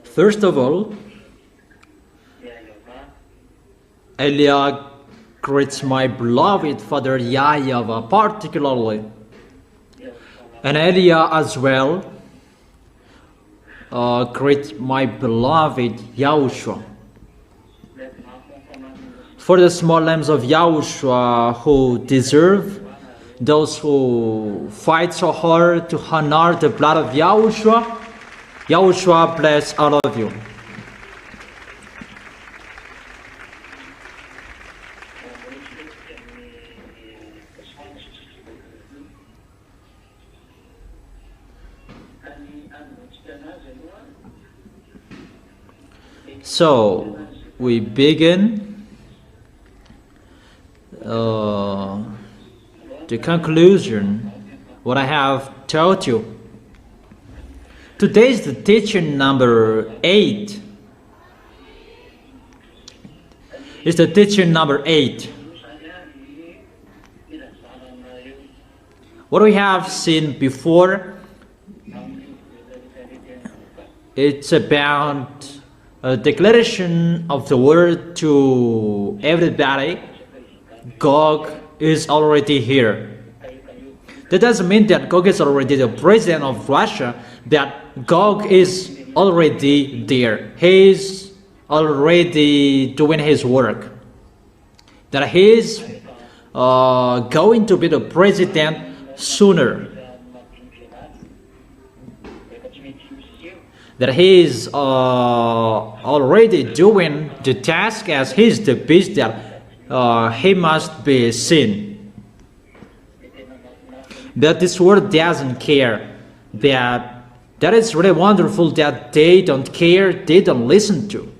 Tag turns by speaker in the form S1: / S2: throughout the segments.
S1: First of all, Elia greets my beloved father YAHVAH particularly, and Elia as well greets my beloved YAHOSHUAH. For the small lambs of YAHOSHUAH who deserve, those who fight so hard to honor the blood of YAHOSHUAH, YAHOSHUAH bless all of you. So we begin the conclusion, what I have taught you. Today is the teaching number 8. It's the teaching number 8. What we have seen before, it's about a declaration of the word to everybody. Gog is already here. That doesn't mean that Gog is already the president of Russia, that Gog is already there. He is already doing his work. That he is going to be the president sooner. That he is already doing the task as he is the beast that he must be seen. That this world doesn't care. That is really wonderful that they don't care, they don't listen to.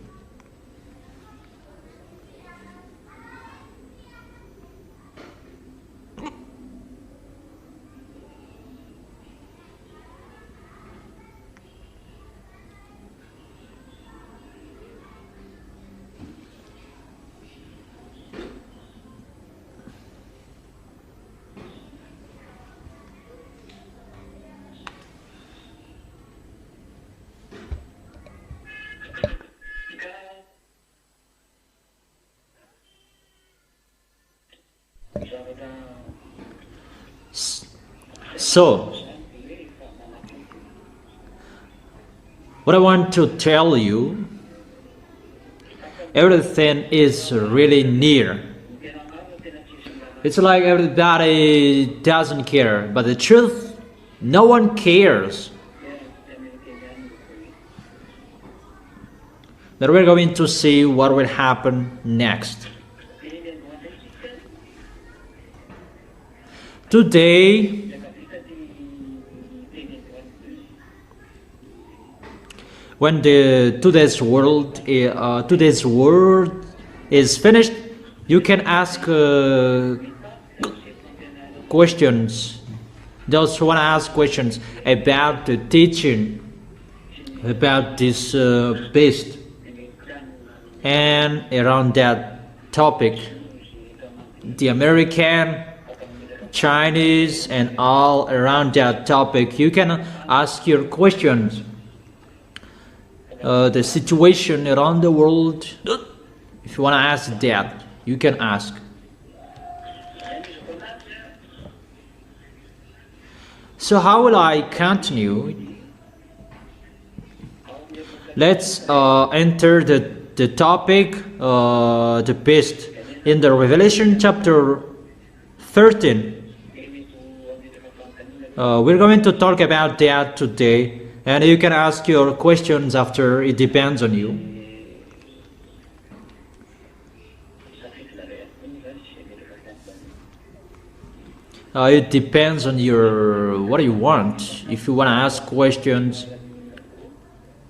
S1: So, what I want to tell you, everything is really near. It's like everybody doesn't care, but the truth, no one cares. That we're going to see what will happen next. Today, when today's word is finished, you can ask questions. Those who want to ask questions about the teaching, about this beast, and around that topic, the American, Chinese, and all around that topic, you can ask your questions. The situation around the world, if you want to ask that, you can ask. So how will I continue? Let's enter the topic, the beast, in the Revelation chapter 13. We're going to talk about that today, and you can ask your questions after. It depends on you. It depends on your what you want. If you want to ask questions,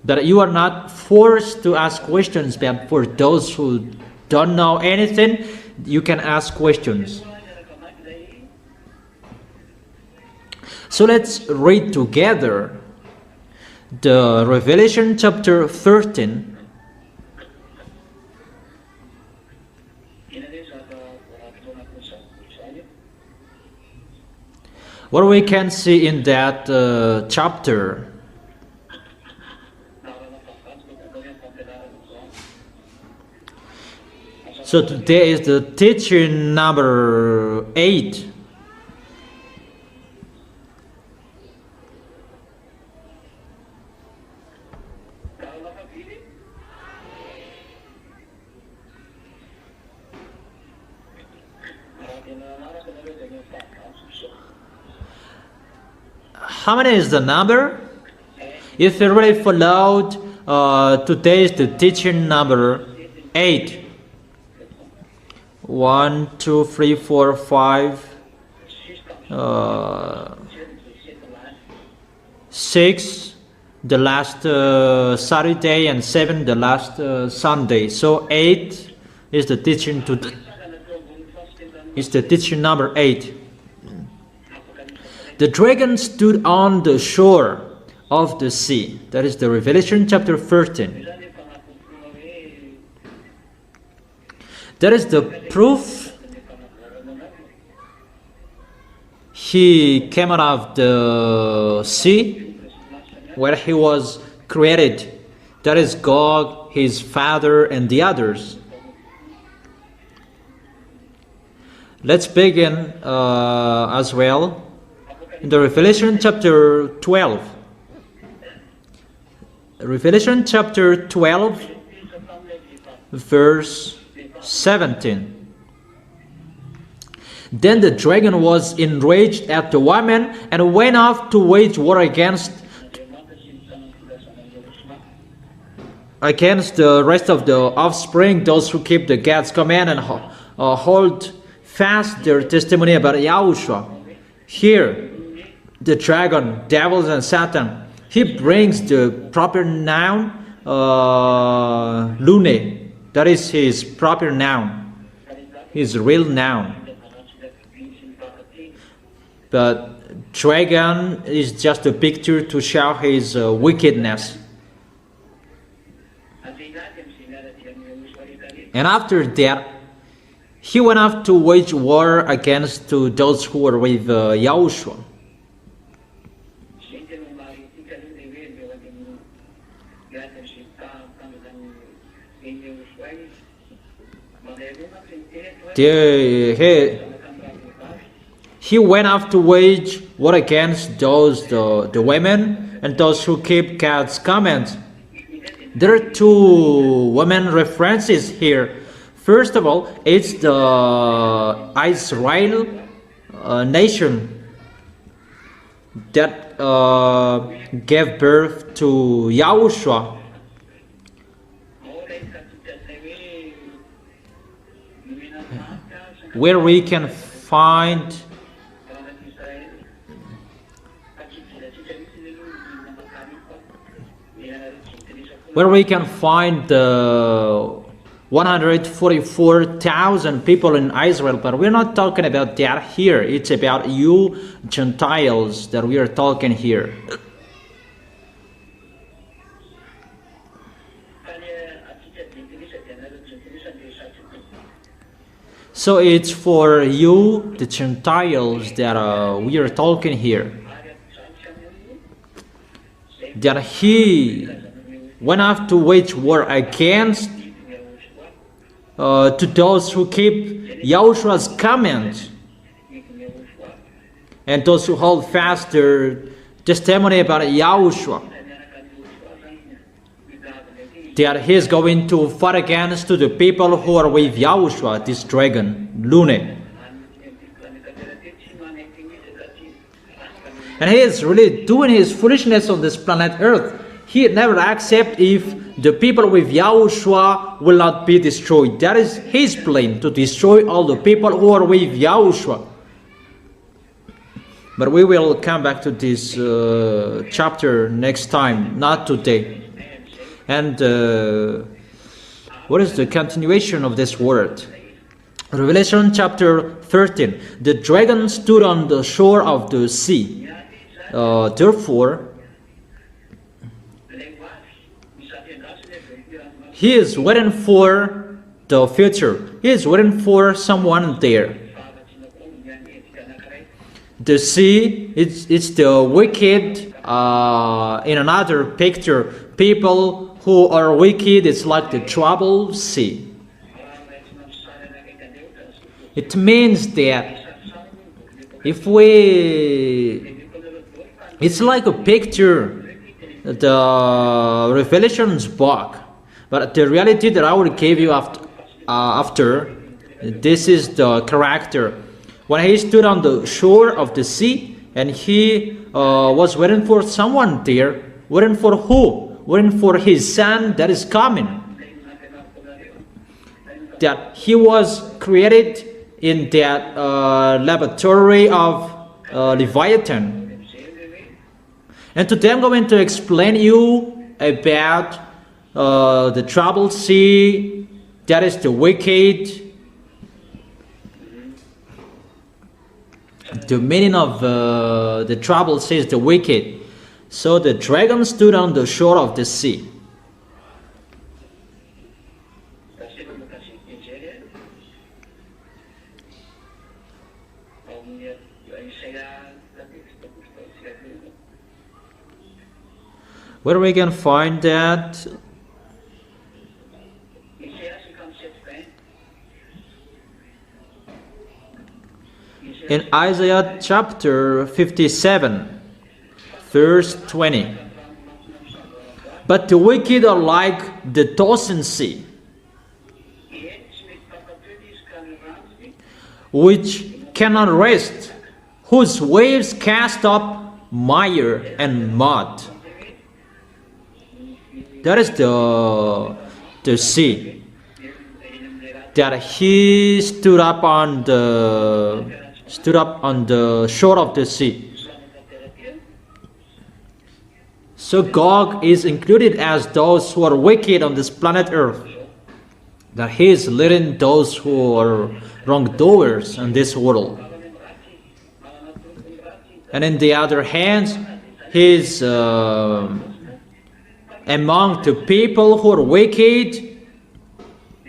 S1: that you are not forced to ask questions, but for those who don't know anything, you can ask questions. So let's read together the Revelation chapter 13. What we can see in that chapter, so today is the teaching number 8. How many is the number? If you really followed, today is the teaching number 8. 1, 2, 3, 4, 5, 6 the last Saturday, and 7 the last Sunday. So 8 is the teaching is the teaching number 8. The dragon stood on the shore of the sea. That is the Revelation chapter 13. That is the proof he came out of the sea where he was created. That is God, his father, and the others. Let's begin as well in the Revelation chapter 12. Revelation chapter 12, verse 17. Then the dragon was enraged at the woman and went off to wage war against the rest of the offspring, those who keep the God's command and hold fast their testimony about Yahushua. Here, the dragon, devils, and Satan, he brings the proper noun, lune. That is his proper noun, his real noun. But dragon is just a picture to show his wickedness. And after that, he went off to wage war against those who were with Yahushua. He went off to wage war against the women and those who keep God's commands. There are two women references here. First of all, it's the Israel nation that gave birth to Yahushua. Where we can find the 144,000 people in Israel, but we're not talking about that here. It's about you Gentiles that we are talking here. So it's for you, the Gentiles, that we are talking here. That he went off to wage war against to those who keep Yahushua's commands and those who hold fast their testimony about Yahushua. That he is going to fight against to the people who are with Yahushua, this dragon, Lune. And he is really doing his foolishness on this planet Earth. He never accepts if the people with Yahushua will not be destroyed. That is his plan, to destroy all the people who are with Yahushua. But we will come back to this chapter next time, not today. And what is the continuation of this word? Revelation chapter 13. The dragon stood on the shore of the sea. Therefore, he is waiting for the future. He is waiting for someone there. the sea, it's the wicked. In another picture, people who are wicked, it's like the troubled sea. It means that if it's like a picture, the Revelations book, but the reality that I will give you after, this is the character. When he stood on the shore of the sea, and he was waiting for someone there, waiting for who? Waiting for his son that is coming. That he was created in that laboratory of Leviathan. And today I'm going to explain you about the troubled sea, that is the wicked. The meaning of the troubled sea is the wicked. So the dragon stood on the shore of the sea. Where we can find that? In Isaiah chapter 57, verse 20. But the wicked are like the tossing sea, which cannot rest, whose waves cast up mire and mud. That is the sea. That he stood up on the shore of the sea. So Gog is included as those who are wicked on this planet Earth. That he is leading those who are wrongdoers in this world. And in the other hand, he is among the people who are wicked,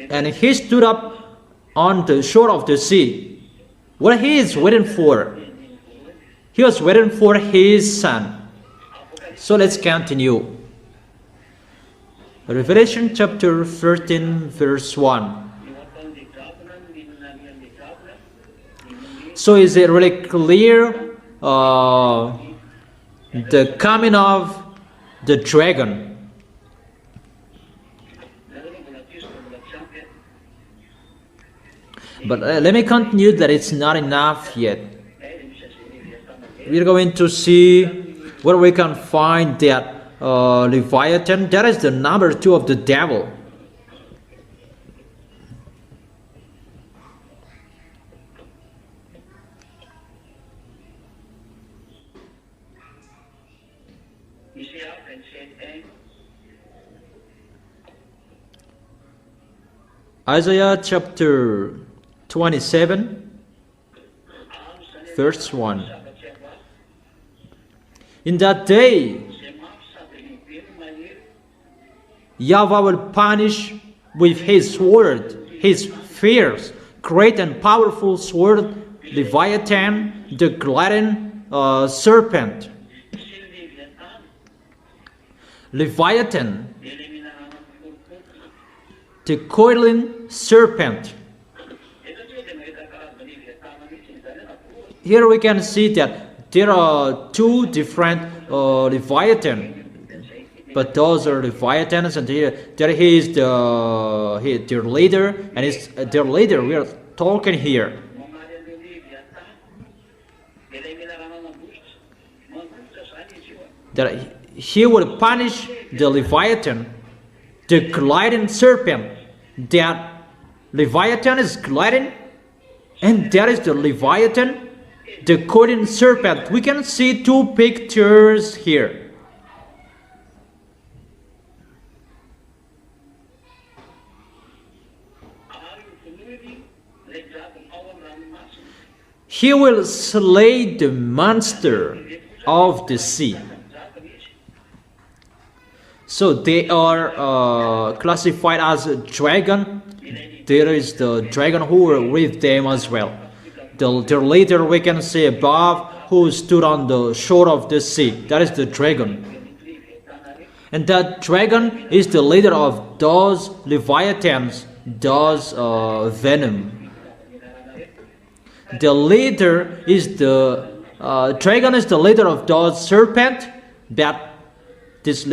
S1: and he stood up on the shore of the sea. What he is waiting for? He was waiting for his son. So let's continue. Revelation chapter 13, verse 1. So is it really clear the coming of the dragon? But let me continue that it's not enough yet. We're going to see where we can find that Leviathan. That is the number 2 of the devil. Isaiah chapter 27, verse 1. In that day, YAHVAH will punish with his sword, his fierce, great and powerful sword, Leviathan, the gliding serpent. Leviathan, the coiling serpent. Here we can see that there are 2 different Leviathan, but those are Leviathans, and there he is their leader, and it's their leader we are talking here. That he will punish the Leviathan, the gliding serpent. That Leviathan is gliding, and that is the Leviathan, the coiling serpent. We can see 2 pictures here. He will slay the monster of the sea. So they are classified as a dragon. There is the dragon who are with them as well. their leader we can see above, who stood on the shore of the sea. That is the dragon. And that dragon is the leader of those leviathans, those venom. The leader is the dragon is the leader of those serpent that this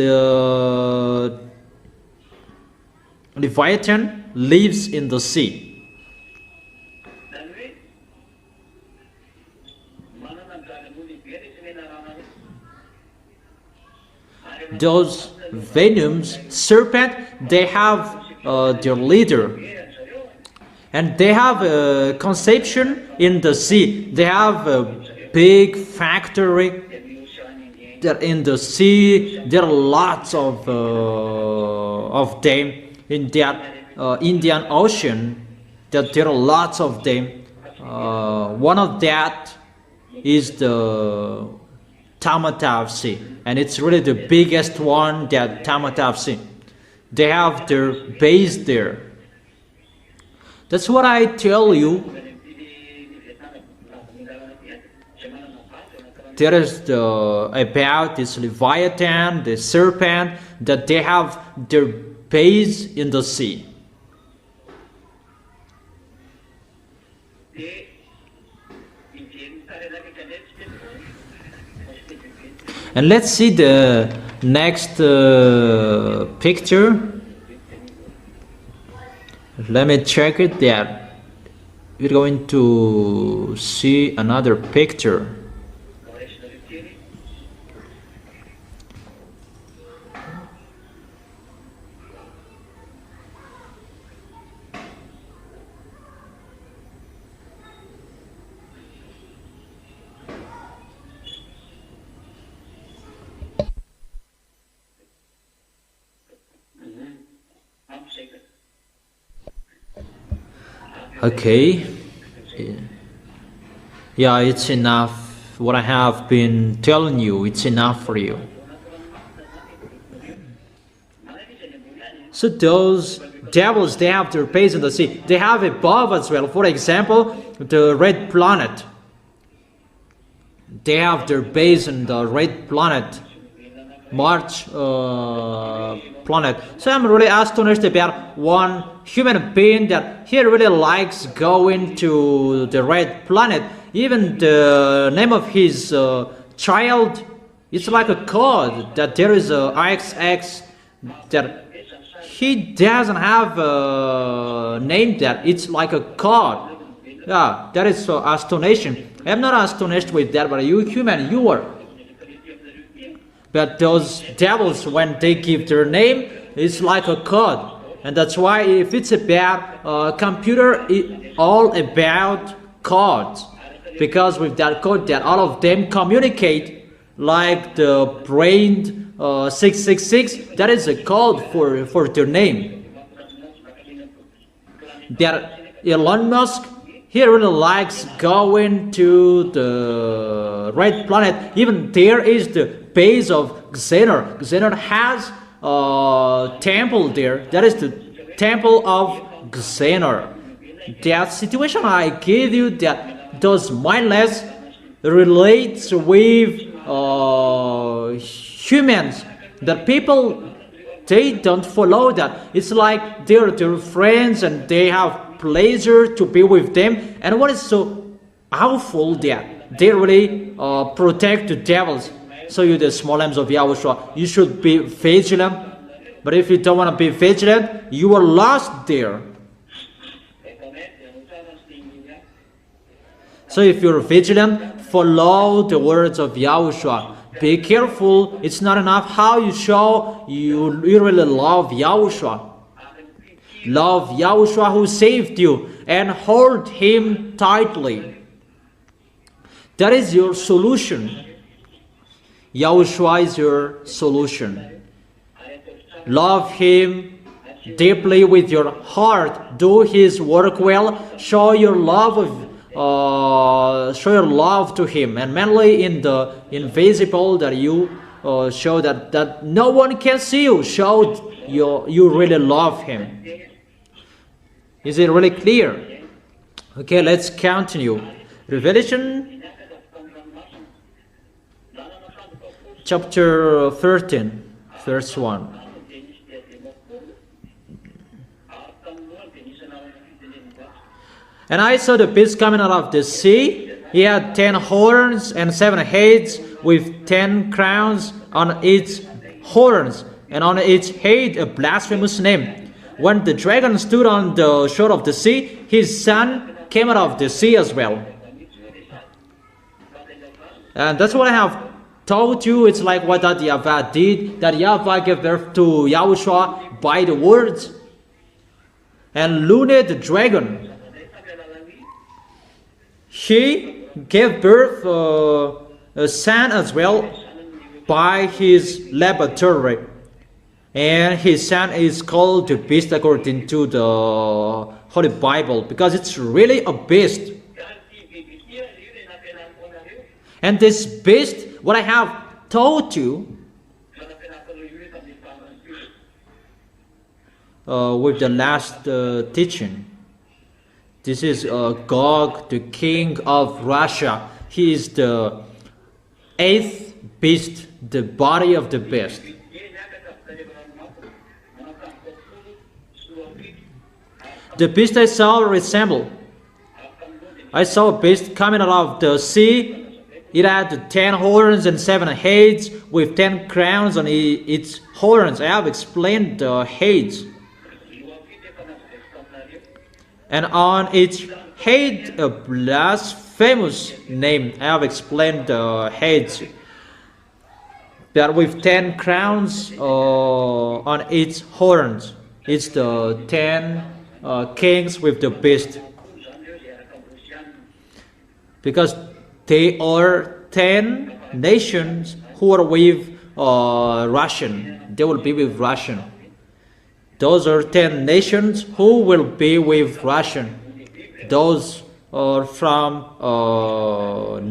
S1: leviathan lives in the sea. Those venoms, serpent, they have their leader, and they have a conception in the sea. They have a big factory that in the sea. There are lots of them in that Indian Ocean. That there are lots of them. One of that is the Tamatav Sea, and it's really the biggest one, that Tamatav Sea. They have their base there. That's what I tell you. There is about this Leviathan, the serpent, that they have their base in the sea. And let's see the next picture. Let me check it there. We're going to see another picture. Okay, yeah, it's enough. What I have been telling you, it's enough for you. So those devils, they have their base in the sea. They have above as well. For example, the red planet. They have their base in the red planet, March planet. So I'm really astonished about one human being that he really likes going to the red planet. Even the name of his child, it's like a code that there is a XX, that he doesn't have a name, that it's like a code. Yeah, that is so astonishing. I'm not astonished with that, but you human, you are. But those devils, when they give their name, it's like a code. And that's why if it's about computer, it's all about codes. Because with that code, that all of them communicate, like the brain 666, that is a code for their name. That Elon Musk, he really likes going to the red planet. Even there is the base of Xenon. Xenon has a temple there. That is the temple of Xenon. That situation I gave you, that those mindless relates with humans. That people, they don't follow that. It's like they're their friends and they have pleasure to be with them. And what is so awful that they really protect the devils. So you, the small lambs of Yahushua, you should be vigilant. But if you don't want to be vigilant, you are lost there. So if you're vigilant, follow the words of Yahushua. Be careful. It's not enough how you show you really love Yahushua. Love Yahushua who saved you and hold Him tightly. That is your solution. Yahushua is your solution. Love Him deeply with your heart. Do His work well. Show your love to Him, and mainly in the invisible, that you show that no one can see you. Show you really love Him. Is it really clear? Okay, let's continue. Revelation chapter 13, verse 1. And I saw the beast coming out of the sea. He had 10 horns and 7 heads, with 10 crowns on its horns, and on its head a blasphemous name. When the dragon stood on the shore of the sea, his son came out of the sea as well. And that's what I have told you. It's like what that YAHVAH did, that YAHVAH gave birth to YAHOSHUA by the words. And Lune the dragon, he gave birth a son as well by his laboratory. And his son is called the beast according to the Holy Bible, because it's really a beast. And this beast, what I have told you with the last teaching, this is Gog, the king of Russia. He is the 8th beast, the body of the beast. The beast I saw resembled. I saw a beast coming out of the sea. It had 10 horns and 7 heads, with 10 crowns on its horns. I have explained the heads. And on its head a blasphemous name. I have explained the heads. That with 10 crowns on its horns. It's the 10 kings with the beast. Because they are 10 nations who are with Russian. They will be with Russian. Those are 10 nations who will be with Russian. Those are from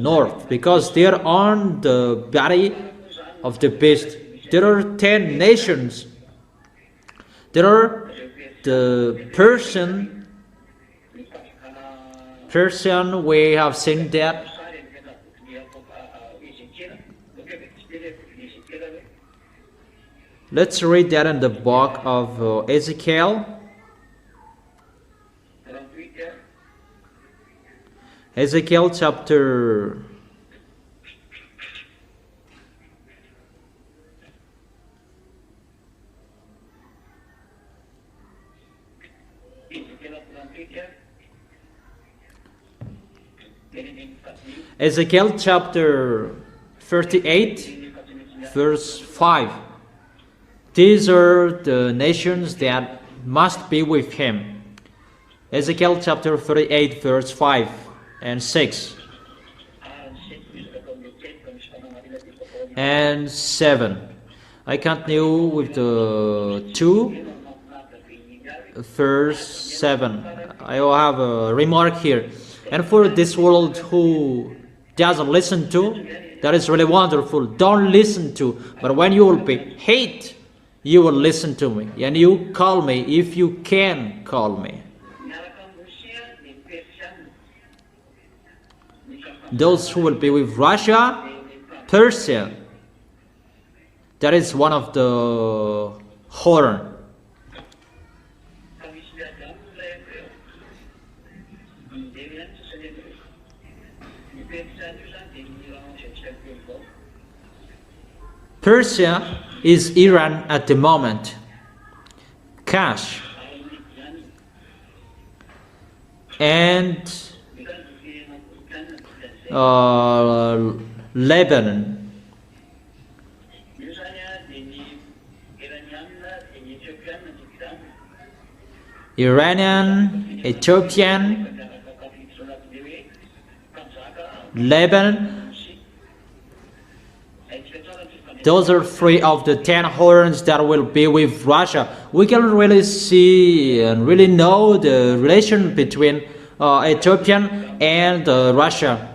S1: north, because they are on the body of the beast. There are 10 nations. There are the Persian, we have seen that. Let's read that in the book of Ezekiel. Ezekiel chapter 38, verse 5. These are the nations that must be with him. Ezekiel chapter 38, verse 5 and 6 and 7. I continue with the 2, verse 7. I will have a remark here. And for this world who doesn't listen to, that is really wonderful. Don't listen to. But when you will be hate, you will listen to me. And you call me if you can call me. Those who will be with Russia, Persia, that is one of the horn. Persia is Iran at the moment. Kash and Lebanon. Iranian, Ethiopian, Lebanon. Those are 3 of the 10 horns that will be with Russia. We can really see and really know the relation between Ethiopian and Russia.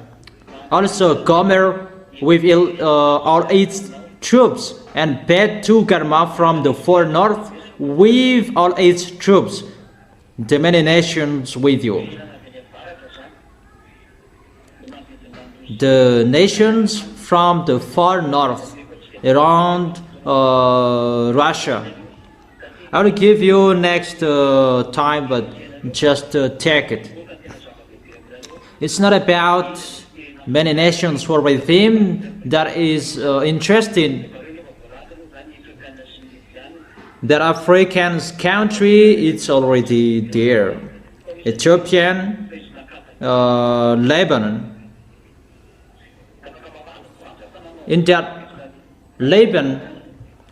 S1: Also, Gomer with all its troops, and Bet Togarmah from the far north with all its troops. The many nations with you. the nations from the far north around Russia. I will give you next time, but just take it. It's not about many nations who are with him that is interesting. That African country, it's already there. Ethiopian, Lebanon. In that Lebanon,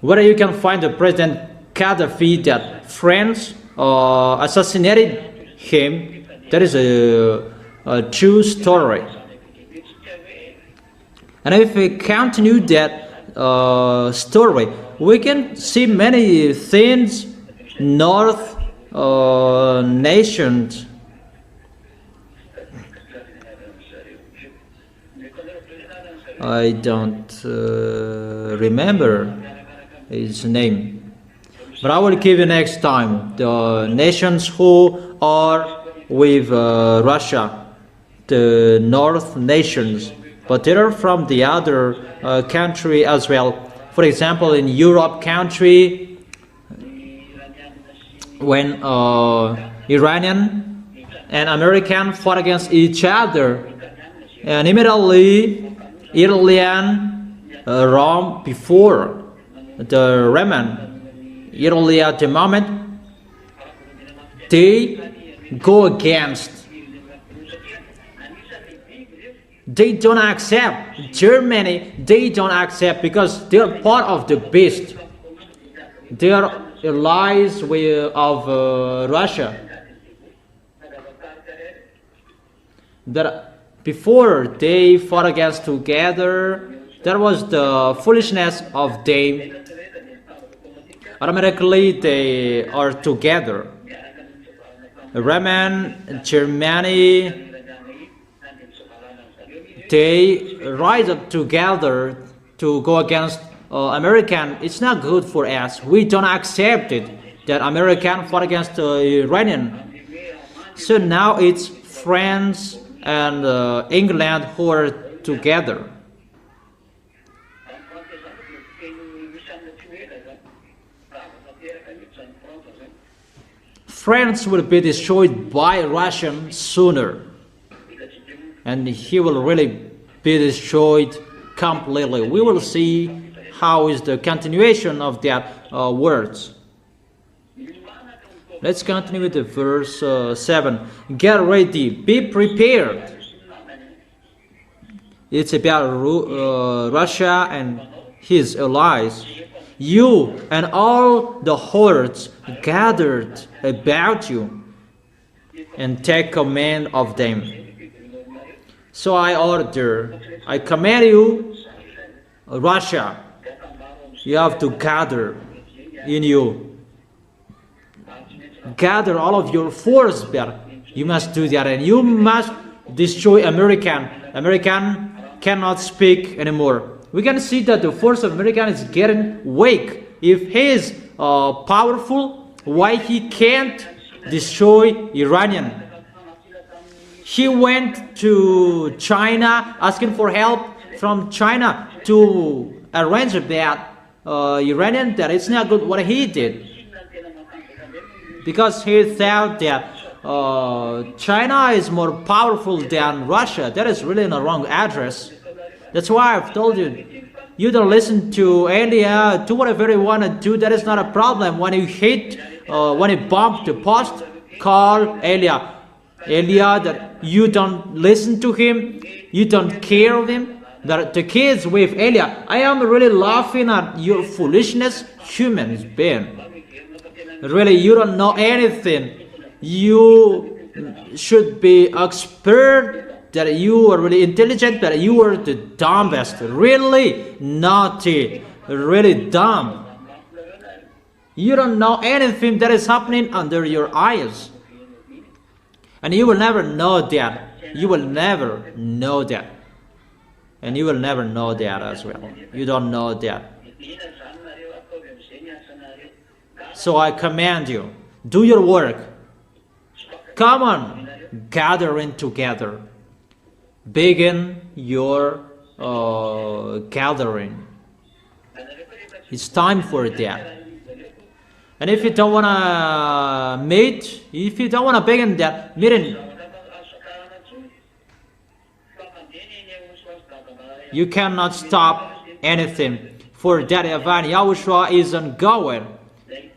S1: where you can find the President Gaddafi that France assassinated him, that is a true story. And if we continue that story, we can see many things. North nations. I don't remember his name, but I will give you next time the nations who are with Russia, the North nations, but they are from the other country as well. For example, in Europe country, when Iranian and American fought against each other, and immediately Iranian Rome before the Roman, Italy at the moment, they go against. They don't accept Germany. They don't accept because they are part of the beast. They are allies of Russia. That before they fought against together, that was the foolishness of them. Automatically they are together. Roman, Germany, they rise up together to go against American. It's not good for us. We don't accept it that American fought against Iranian. So now it's France and England who are together. France will be destroyed by Russian sooner, and he will really be destroyed completely. We will see how is the continuation of that words. Let's continue with the verse 7. Get ready, be prepared. It's about Russia and his allies. You and all the hordes gathered about you, and take command of them. So I command you, Russia, you have to gather in you. Gather all of your force there. You must do that, and you must destroy American. American cannot speak anymore. We can see that the force of American is getting weak. If he is powerful, why he can't destroy Iranian? He went to China asking for help from China to arrange that Iranian, that it's not good what he did. Because he thought that China is more powerful than Russia. That is really the wrong address. That's why I've told you, you don't listen to Elia, do whatever you want to do. That is not a problem. When you hit, when you bump the post, call Elia. Elia, that you don't listen to him, you don't care of him. That the kids with Elia, I am really laughing at your foolishness, humans being. Really, you don't know anything. You should be expert, that you are really intelligent, that you are the dumbest, really naughty, really dumb. You don't know anything that is happening under your eyes. And you will never know that. You will never know that. And you will never know that as well. You don't know that. So I command you, do your work. Come on, gathering together. begin your gathering. It's time for that. And if you don't want to meet, if you don't want to begin that meeting, you cannot stop anything. For that event, YAHOSHUA is ongoing.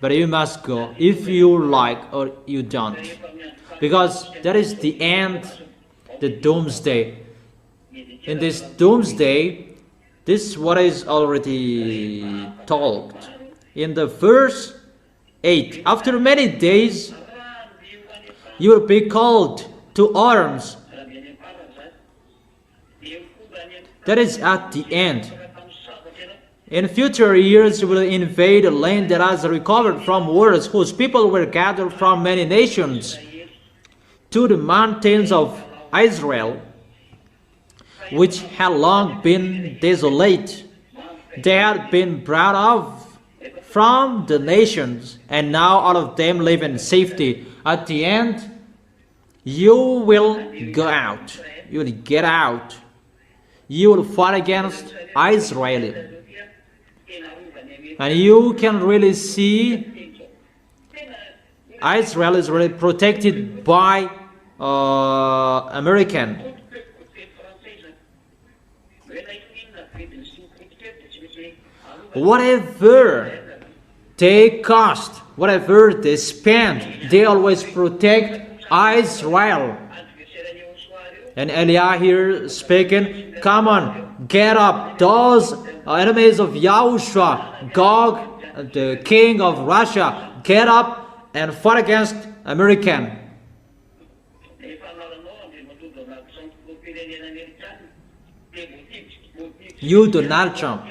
S1: But you must go if you like or you don't. Because that is the end, the doomsday. In this doomsday, this is what is already told. In the verse 8, after many days, you will be called to arms. That is at the end. In future years, you will invade a land that has recovered from wars, whose people were gathered from many nations to the mountains of Israel, which had long been desolate. They had been brought up from the nations, and now all of them live in safety. At the end, you will go out. You will get out. You will fight against Israel. And you can really see Israel is really protected by American. Whatever they cost, whatever they spend, they always protect Israel. And Eliah here speaking, come on, get up. Those enemies of YAHOSHUA, Gog, the king of Russia, get up and fight against American. You do not jump.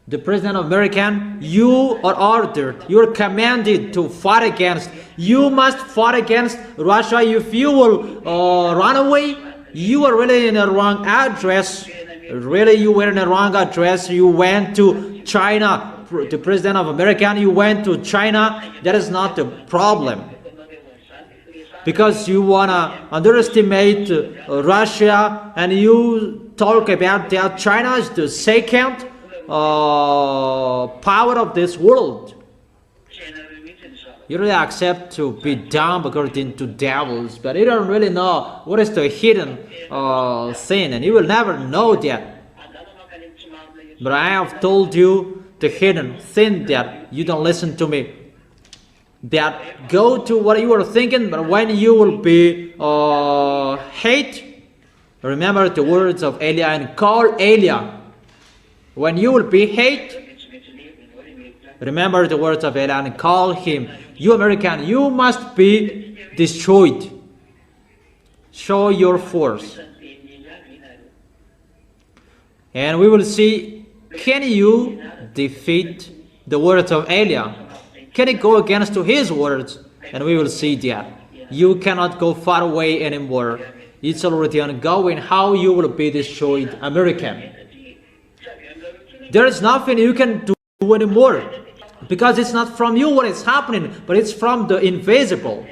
S1: The president of American, you are ordered, you are commanded to fight against. You must fight against Russia. If you will run away, you are really in the wrong address. Really, you were in the wrong address. You went to China. The president of American, you went to China. That is not the problem. Because you want to underestimate Russia and you talk about that China is the second power of this world. You really accept to be dumb according to devils, but you don't really know what is the hidden sin, and you will never know that. But I have told you the hidden sin that you don't listen to me. That go to what you are thinking, but when you will be hate, remember the words of Eliah and call Eliah. When you will be hate, remember the words of Eliah and call him. You American, you must be destroyed. Show your force. And we will see, can you defeat the words of Eliah? Can you go against to his words? And we will see that. You cannot go far away anymore. It's already ongoing how you will be destroyed, American. There is nothing you can do anymore. Because it's not from you what is happening, but it's from the invisible.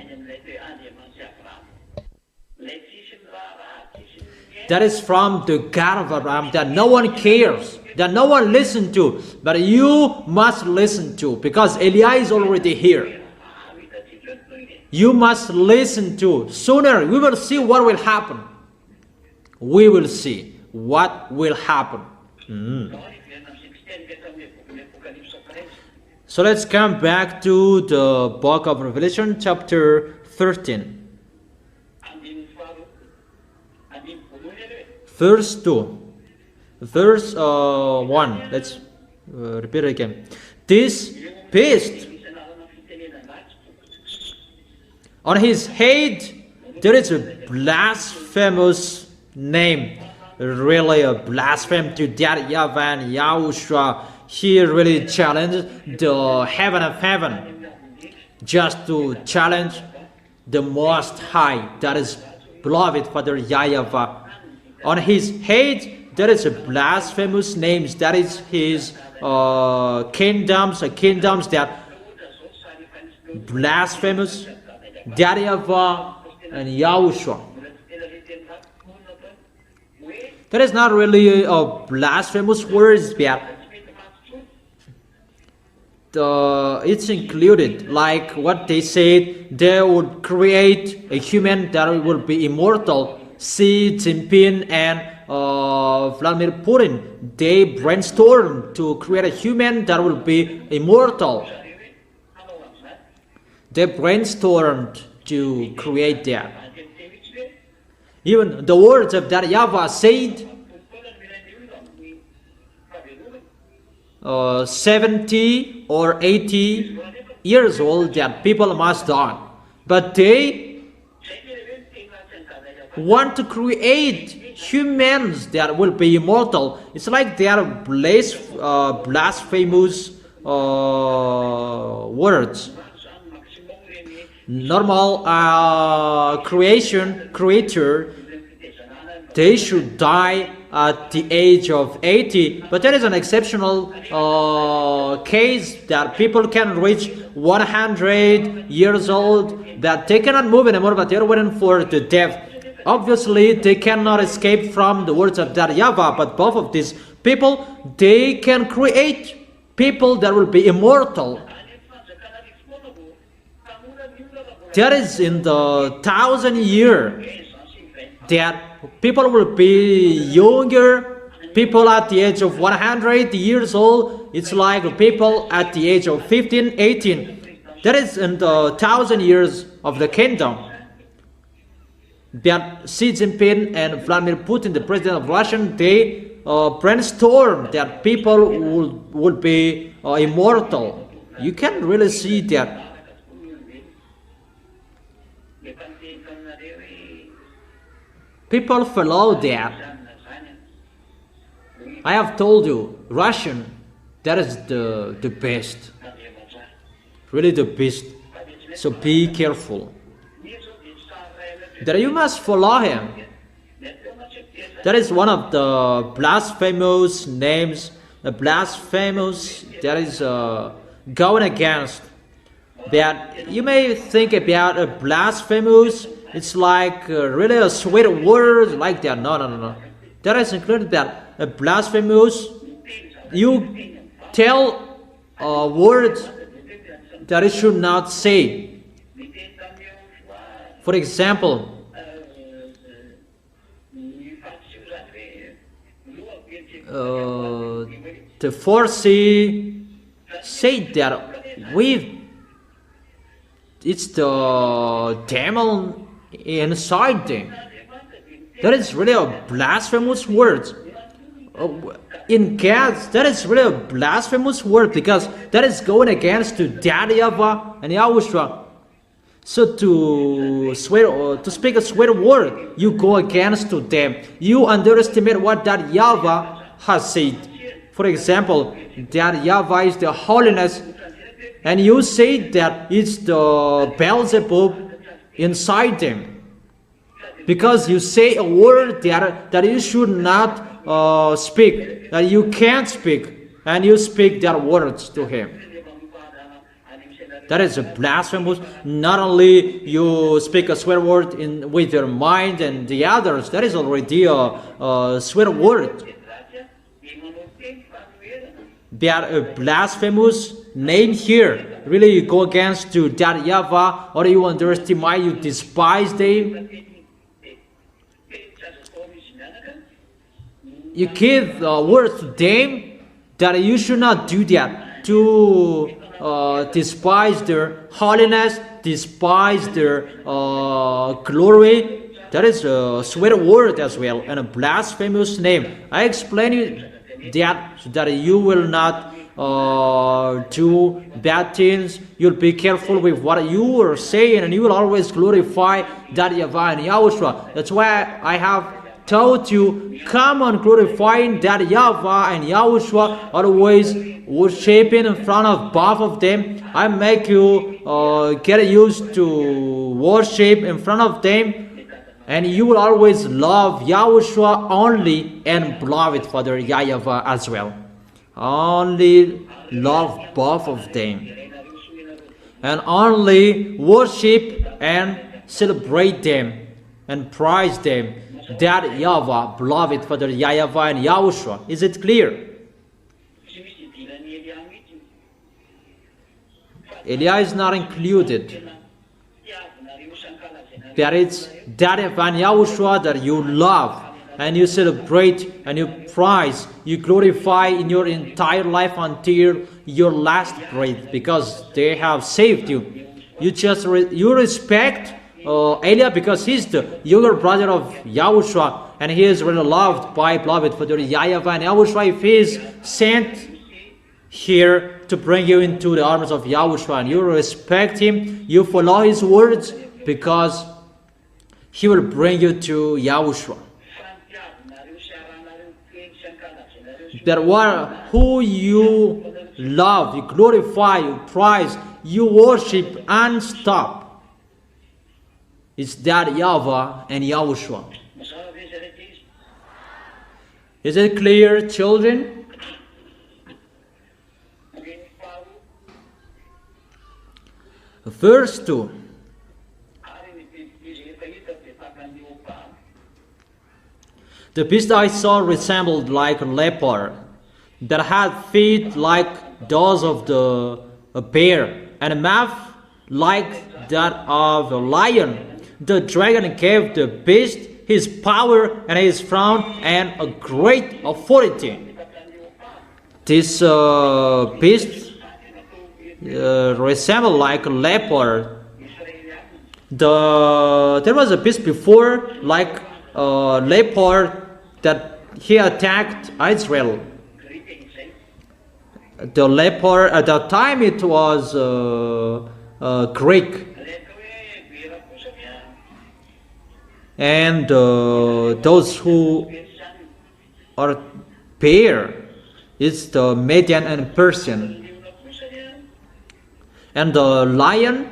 S1: That is from the God of Abraham that no one cares, that no one listens to, but you must listen to, because Eliah is already here. You must listen to. Sooner we will see what will happen. We will see what will happen. So let's come back to the book of Revelation, chapter 13. Verse 2. Verse 1. Let's repeat it again. This beast, on his head there is a blasphemous name. Really a blasphemy to that YAHVAH and YAHOSHUA. He really challenged the heaven of heaven, just to challenge the Most High, that is beloved Father YAHVAH. On his head there is a blasphemous name, that is his kingdoms that blasphemous, that YAHVAH and YAHOSHUA. That is not really a blasphemous words, but it's included, like what they said, they would create a human that will be immortal. Xi Jinping and Vladimir Putin, they brainstormed to create a human that will be immortal. They brainstormed to create that. Even the words of that YAHVAH said, 70 or 80 years old, that people must die. But they want to create humans that will be immortal. It's like they are blasphemous words. Normal creature, they should die at the age of 80, but there is an exceptional case that people can reach 100 years old, that they cannot move anymore, but they're waiting for the death. Obviously, they cannot escape from the words of that YAHVAH, but both of these people, they can create people that will be immortal. That is in the 1,000 year that people will be younger. People at the age of 100 years old, it's like people at the age of 15, 18. That is in the 1,000 years of the kingdom. That Xi Jinping and Vladimir Putin, the president of Russia, they brainstormed that people would be immortal. You can really see that. People follow that. I have told you, Russian, that is the best. Really the best. So be careful. That you must follow him. That is one of the blasphemous names. A blasphemous that is going against. That you may think about a blasphemous. It's like really a sweet word like that. No. That is included that a blasphemous. You tell words that it should not say. For example, the Pharisee said that it's the demon inside them. That is really a blasphemous word. In God's, that is really a blasphemous word, because that is going against to YAHVAH and YAHOSHUA. So to speak a swear word, you go against to them. You underestimate what that YAHVAH has said. For example, that YAHVAH is the holiness, and you say that it's the Beelzebub inside them, because you say a word that you should not speak, that you can't speak, and you speak that words to him. That is a blasphemous. Not only you speak a swear word with your mind and the others, that is already a swear word. They are a blasphemous name here. Really, you go against to that YAHVAH, or you underestimate, you despise them. You give words to them that you should not do that. To despise their holiness, despise their glory. That is a swear word as well, and a blasphemous name. I explain you that so that you will not do bad things. You'll be careful with what you are saying, and you will always glorify that YAHVAH and YAHOSHUA. That's why I have taught you, come on glorifying that YAHVAH and YAHOSHUA, always worshiping in front of both of them. I make you get used to worship in front of them, and you will always love YAHOSHUA only and beloved Father YAHVAH as well. Only love both of them, and only worship and celebrate them and praise them. that YAHVAH, beloved Father YAHVAH and YAHOSHUA. Is it clear? Elia is not included. That it's that YAHVAH and YAHOSHUA that you love and you celebrate and you praise, you glorify in your entire life until your last breath, because they have saved you. You respect Elia because he's the younger brother of YAHOSHUA, and he is really loved by beloved Father YAHVAH and YAHOSHUA. If he is sent here to bring you into the arms of YAHOSHUA, and you respect him, you follow his words, because he will bring you to YAHOSHUA. That who you love, you glorify, you praise, you worship and stop. It's that YAHVAH and YAHOSHUA. Is it clear, children? Verse 2. The beast I saw resembled like a leopard, that had feet like those of a bear, and a mouth like that of a lion. The dragon gave the beast his power and his throne and a great authority. This beast resembled like a leopard. There was a beast before like a leopard that he attacked Israel. The leopard at that time it was Greek, and those who are bear is the Median and Persian, and the lion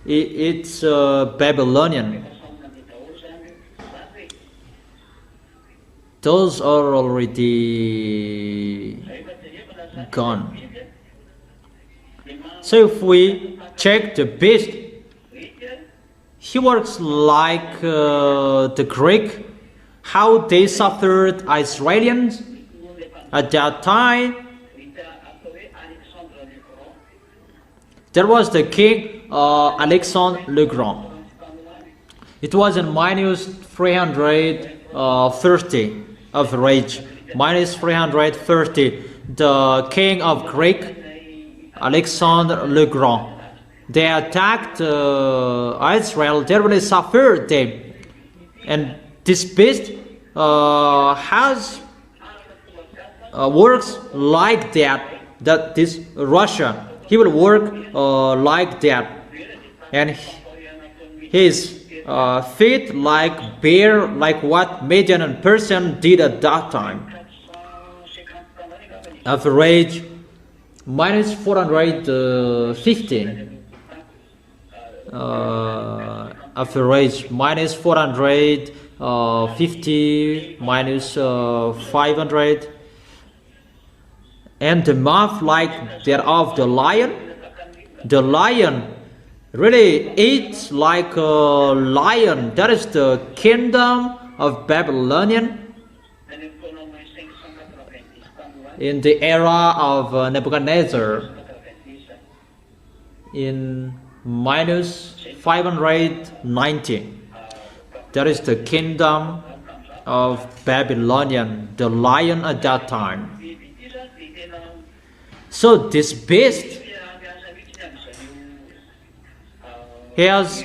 S1: it's Babylonian. Those are already gone. So if we check the beast, he works like the Greek, how they suffered Israelians at that time. There was the king Alexander the Grand. It was in minus 330 of age, minus 330. The king of Greek, Alexander the Grand, they attacked Israel. They really suffered them, and this beast has works like that. That this Russia, he will work like that, and his feet like bear, like what Median and Persian did at that time. Average minus 450. Average minus 450 minus 500. And the mouth like that of the lion. The lion really eats like a lion. That is the kingdom of Babylonian in the era of Nebuchadnezzar in minus 590. That is the kingdom of Babylonian, the lion at that time. So this beast, he has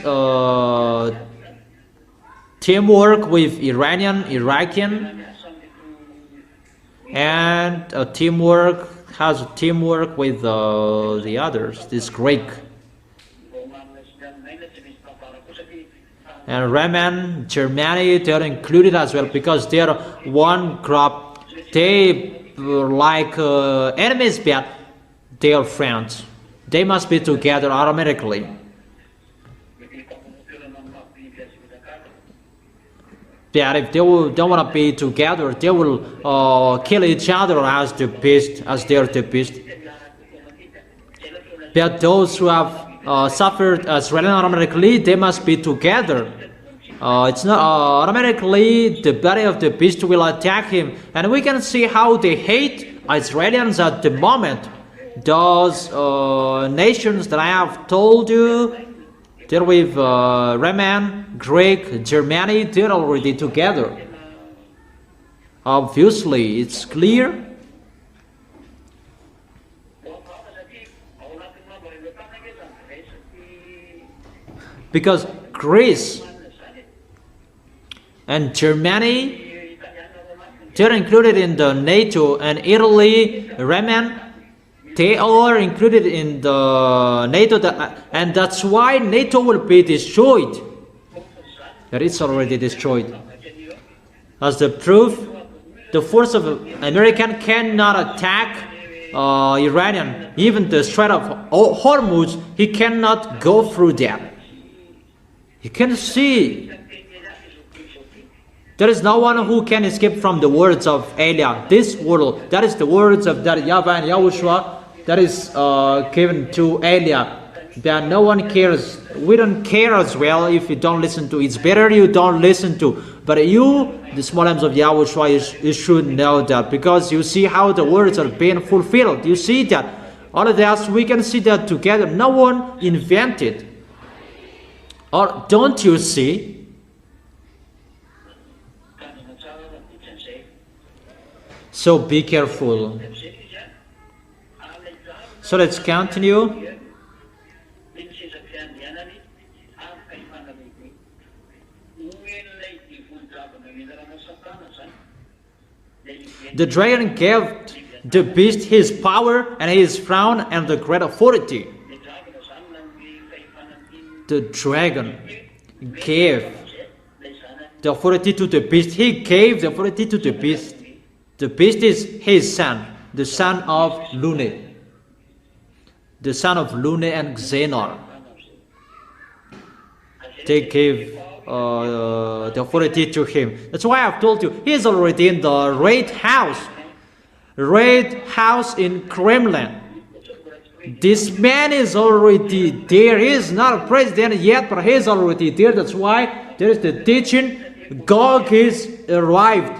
S1: teamwork with Iranian, Iraqian, and has teamwork with the others, this Greek. And Roman, Germany, they are included as well, because they are one group. They like enemies, but they are friends. They must be together automatically. That if they don't want to be together, they will kill each other as the beast, as they are the beast. But those who have suffered as well automatically, they must be together. it's not automatically the body of the beast will attack him. And we can see how they hate Israelis at the moment. Those nations that I have told you, they're with Roman, Greek, Germany, they're already together. Obviously, it's clear. Because Greece and Germany, they're included in the NATO, and Italy, Roman, they are included in the NATO, and that's why NATO will be destroyed. That it's already destroyed. As the proof, the force of American cannot attack Iranian. Even the Strait of Hormuz, he cannot go through that. You can see there is no one who can escape from the words of Elia. This world, that is the words of that YAHVAH and YAHOSHUA that is given to Elia. That no one cares. We don't care as well if you don't listen to. It's better you don't listen to. But you, the small arms of YAHOSHUA, you should know that, because you see how the words are being fulfilled. You see that. All of that, we can see that together. No one invented. Or don't you see? So be careful. So let's continue. The dragon gave the beast his power and his crown and the great authority. The dragon gave the authority to the beast. He gave the authority to the beast. The beast is his son, the son of Lune. The son of Lune and Xenor. They gave the authority to him. That's why I've told you, he is already in the Red House. Red House in Kremlin. This man is already there. He is not a president yet, but he is already there. That's why there is the teaching. Gog is arrived.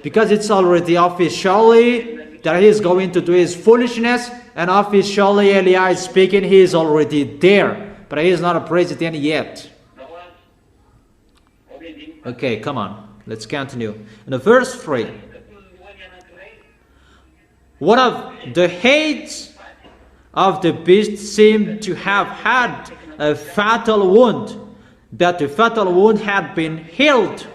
S1: Because it's already officially that he is going to do his foolishness, and officially Elia is speaking, he is already there. But he is not a president yet. Okay, come on. Let's continue. In the verse 3. One of the heads of the beast seemed to have had a fatal wound, but the fatal wound had been healed.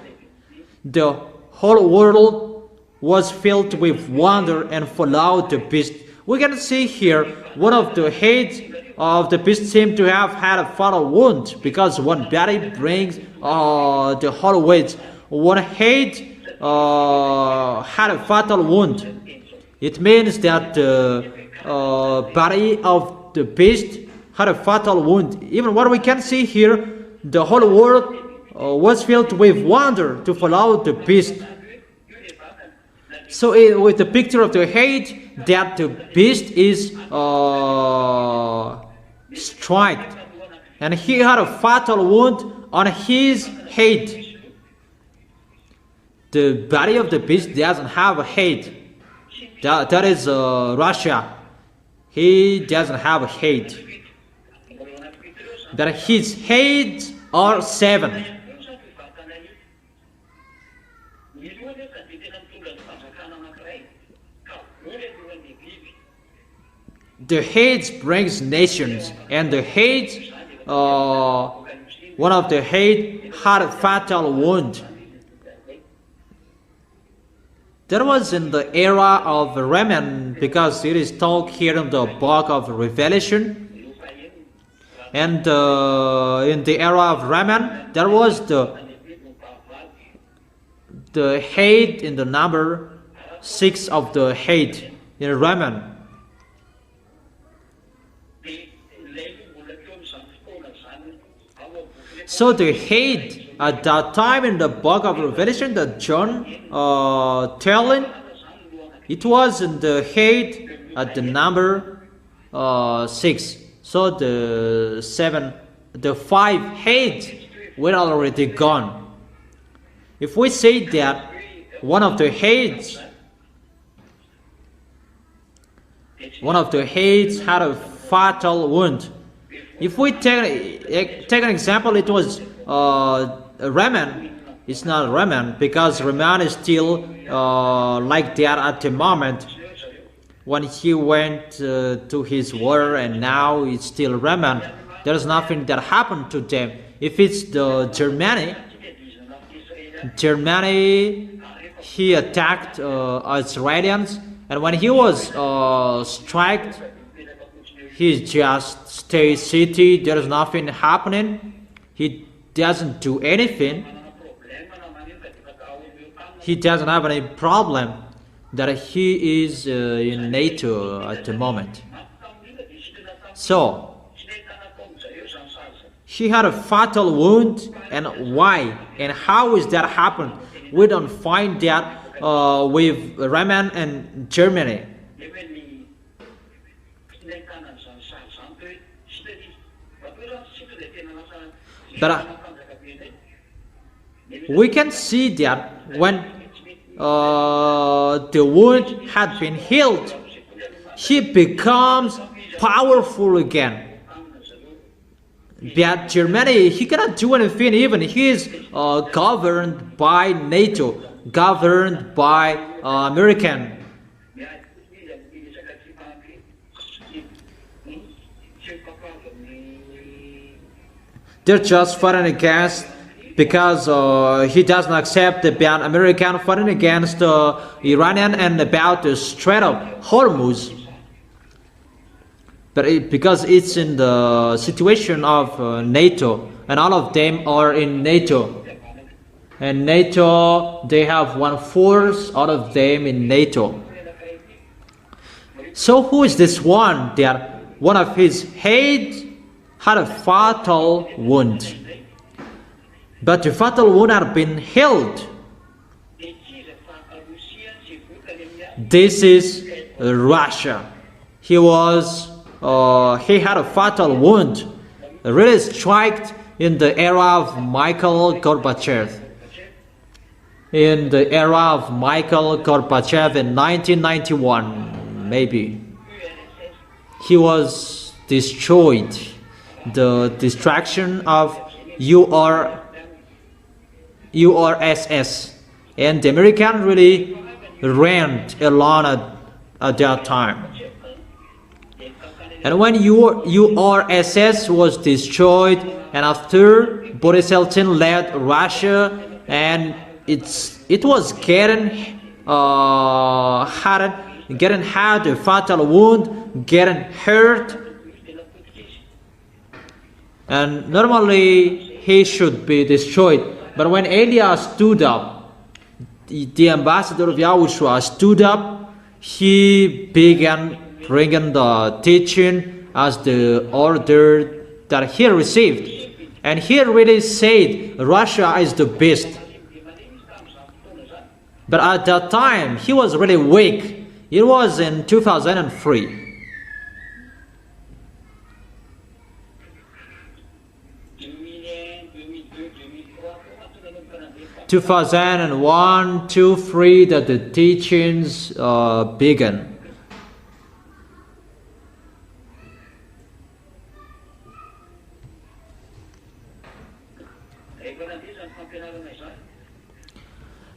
S1: The whole world was filled with wonder and followed the beast. We can see here one of the heads of the beast seemed to have had a fatal wound, because one body brings the whole weight. One head had a fatal wound. It means that the body of the beast had a fatal wound. Even what we can see here, the whole world was filled with wonder to follow the beast. So with the picture of the head, that the beast is struck, and he had a fatal wound on his head. The body of the beast doesn't have a head. That is Russia. He doesn't have a head. That his heads are 7. The heads brings nations, and the heads, one of the head had a fatal wound. That was in the era of Roman, because it is talked here in the book of Revelation. And in the era of Roman, there was the head in the number 6 of the head in Roman. So the head at that time in the book of Revelation that John telling, it was in the head at the number 6. So the 5 heads were already gone. If we say that one of the heads had a fatal wound, if we take an example, it was Raman. It's not Raman, because Raman is still like that at the moment when he went to his war, and now it's still Raman. There's nothing that happened to them. If it's the Germany, he attacked Israelis, and when he was struck, he just stayed city. There's nothing happening. He doesn't do anything. He doesn't have any problem that he is in NATO at the moment. So he had a fatal wound, and why and how is that happened? We don't find that with Raman and Germany. But we can see that when the wound had been healed, he becomes powerful again. But Germany, he cannot do anything. Even he is governed by NATO, governed by American. They're just fighting against, because he doesn't accept the American fighting against Iranian and about the Strait of Hormuz. But because it's in the situation of NATO, and all of them are in NATO. And NATO, they have 1/4 out of them in NATO. So who is this one that one of his head had a fatal wound? But the fatal wound had been healed. This is Russia. He had a fatal wound, really struck in the era of Mikhail Gorbachev. In the era of Mikhail Gorbachev in 1991, maybe. He was destroyed. The destruction of URSS, and the American really ran alone at that time. And when URSS was destroyed, and after Boris Yeltsin led Russia, and it was getting had a fatal wound, getting hurt, and normally he should be destroyed. But when Elias stood up, the ambassador of Yahushua stood up, he began bringing the teaching as the order that he received. And he really said Russia is the best. But at that time, he was really weak. It was in 2003. 2001, 2, 3 that the teachings began.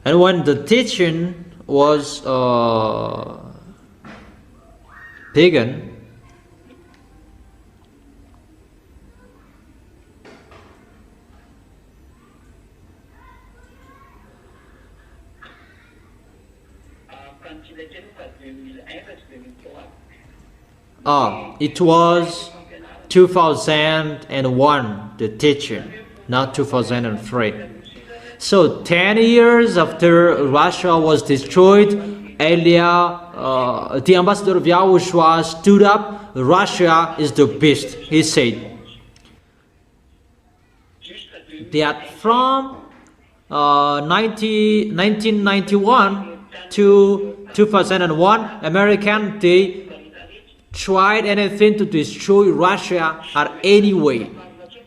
S1: And when the teaching was began, it was 2001, the teaching, not 2003. So 10 years after Russia was destroyed, the ambassador of Yahushua stood up. Russia is the best, he said. That from 1991 to 2001, American, they tried anything to destroy Russia at any way,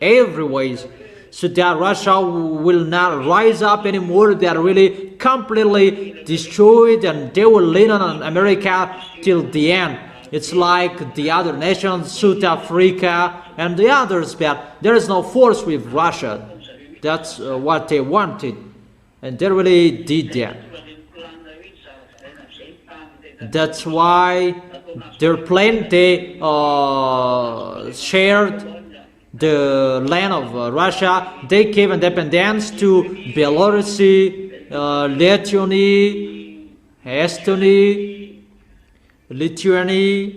S1: every ways. so that Russia will not rise up anymore. They are really completely destroyed, and they will lean on America till the end. It's like the other nations, South Africa and the others, but there is no force with Russia. That's what they wanted, and they really did that. That's why their plan, they shared the land of Russia. They gave independence to Belarus, Lithuania.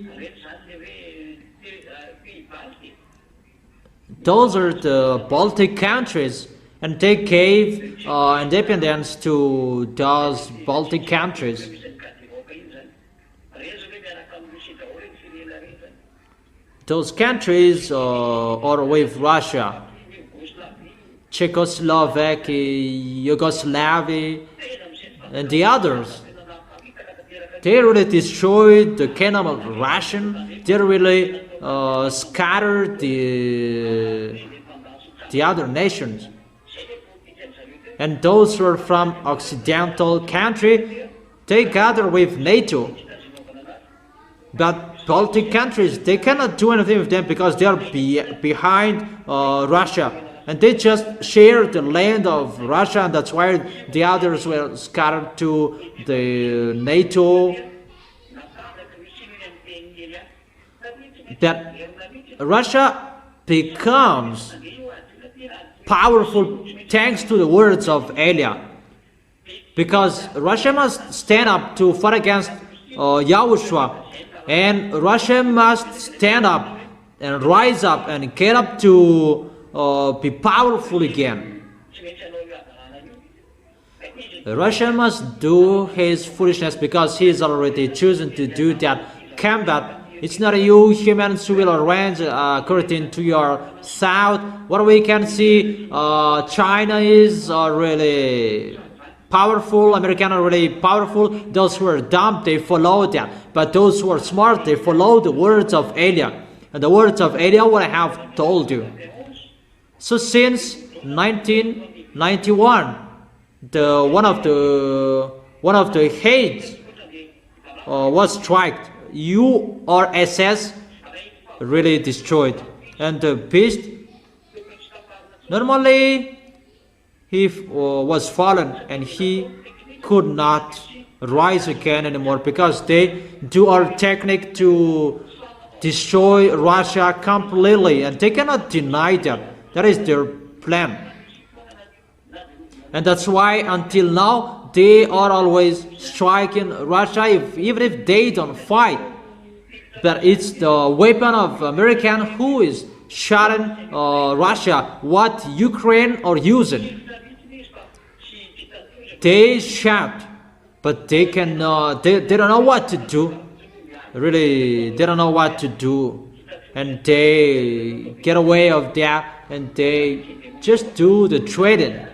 S1: Those are the Baltic countries, and they gave independence to those Baltic countries. Those countries are with Russia: Czechoslovakia, Yugoslavia, and the others. They really destroyed the kingdom of Russia. They really scattered the other nations. And those who are from Occidental country, they gather with NATO. But Baltic countries, they cannot do anything with them because they are behind Russia. And they just share the land of Russia, and that's why the others were scattered to the NATO. That Russia becomes powerful thanks to the words of Elia. Because Russia must stand up to fight against YAHOSHUA. And Russia must stand up and rise up and get up to be powerful again. Russia must do his foolishness because he is already chosen to do that combat. It's not you humans who will arrange according to your thought. What we can see, China is really powerful, Americans are really powerful. Those who are dumb, they follow that. But those who are smart, they follow the words of Elia. And the words of Elia, what I have told you. So since 1991, one of the heads was struck. URSS really destroyed, and the beast normally he was fallen, and he could not rise again anymore because they do our technique to destroy Russia completely, and they cannot deny that. That is their plan. And that's why until now they are always striking Russia, even if they don't fight. But it's the weapon of American who is shooting Russia, what Ukraine are using. They shout, but they can they don't know what to do. Really, they don't know what to do, and they get away of that, and they just do the trading.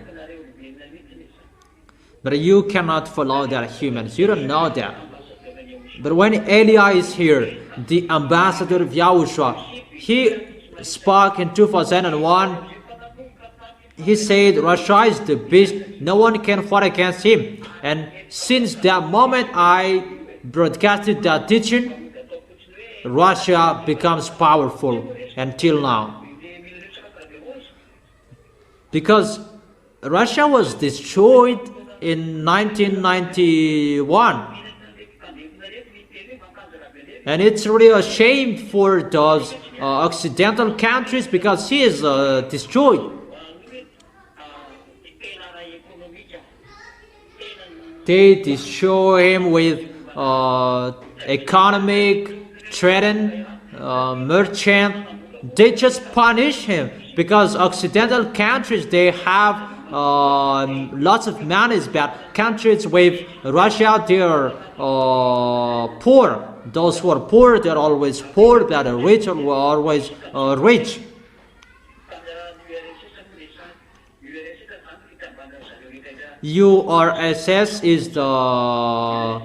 S1: But you cannot follow that, humans. You don't know that. But when Elia is here, the ambassador of YAHOSHUA, he spoke in 2001. He said Russia is the beast. No one can fight against him. And since that moment I broadcasted that teaching, Russia becomes powerful until now. Because Russia was destroyed in 1991, and it's really a shame for those Occidental countries because he is destroyed. They destroy him with economic, trading, merchant. They just punish him because Occidental countries, they have lots of money, but countries with Russia, they are poor. Those who are poor, they are always poor, but the rich are always rich. URSS is the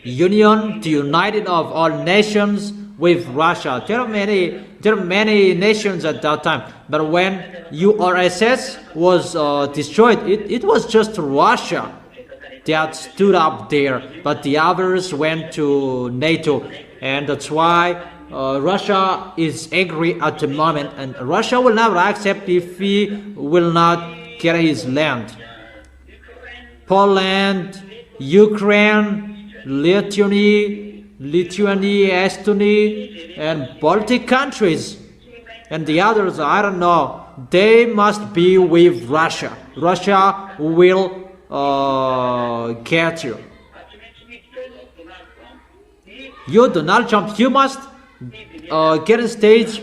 S1: Union, the United of all nations with Russia. There There are many nations at that time. But when URSS was destroyed, it was just Russia that stood up there. But the others went to NATO. And that's why Russia is angry at the moment. And Russia will never accept if he will not get his land. Poland, Ukraine, Lithuania, Estonia, and Baltic countries, and the others, I don't know, they must be with Russia. Russia will get you. You, Donald Trump, you must get a stage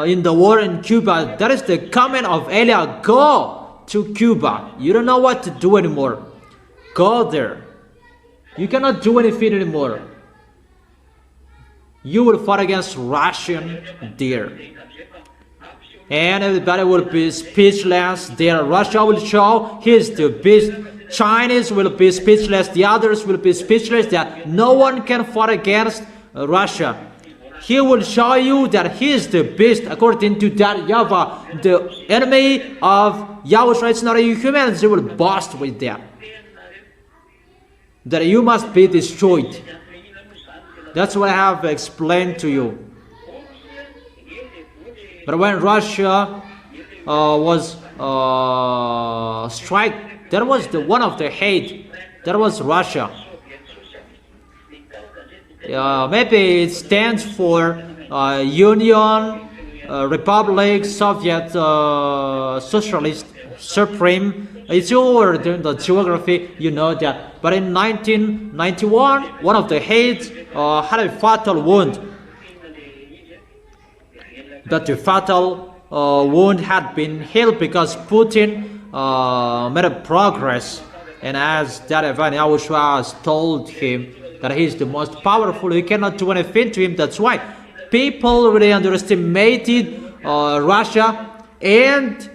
S1: in the war in Cuba. That is the comment of Elia. Go to Cuba. You don't know what to do anymore. Go there. You cannot do anything anymore. You will fight against Russian there. And everybody will be speechless there. Russia will show he's the best. Chinese will be speechless. The others will be speechless. That no one can fight against Russia. He will show you that he is the best according to that YAHVAH. The enemy of YAHOSHUA is not a human. They will boast with that. That you must be destroyed. That's what I have explained to you. But when Russia was struck, that was the one of the hate. That was Russia. Maybe it stands for Union, Republic, Soviet, Socialist, Supreme. It's over during the geography, you know that. But in 1991, one of the heads had a fatal wound. But the fatal wound had been healed because Putin made a progress. And as that event, YAHOSHUA has told him that he is the most powerful. You cannot do anything to him. That's why people really underestimated Russia. And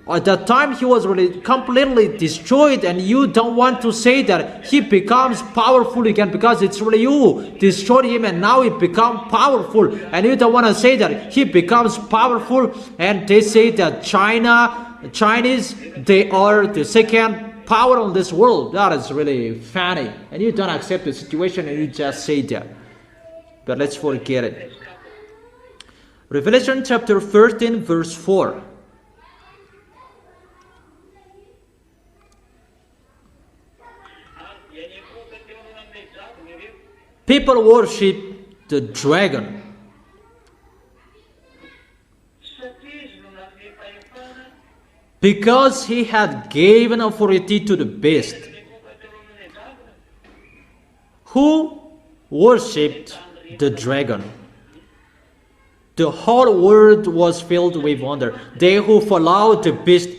S1: at that time, he was really completely destroyed, and you don't want to say that he becomes powerful again because it's really you destroyed him and now he becomes powerful. And you don't want to say that he becomes powerful, and they say that Chinese, they are the second power on this world. That is really funny. And you don't accept the situation and you just say that. But let's forget it. Revelation chapter 13, verse 4. People worship the dragon because he had given authority to the beast. Who worshipped the dragon? The whole world was filled with wonder. They who followed the beast,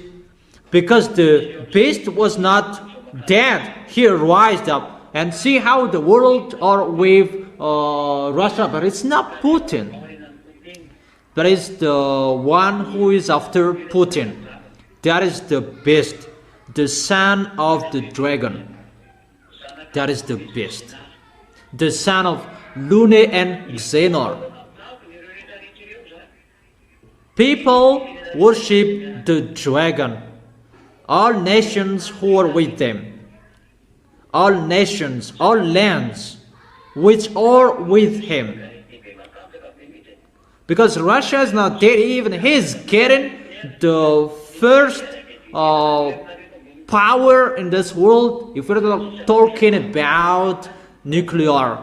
S1: because the beast was not dead, he rised up. And see how the world are with Russia, but it's not Putin. That is the one who is after Putin. That is the beast, the son of the dragon. That is the beast, the son of Lune and Xenor. People worship the dragon. All nations who are with them. All nations, all lands, which are with him. Because Russia is not dead even. He is getting the first power in this world. If we're talking about nuclear,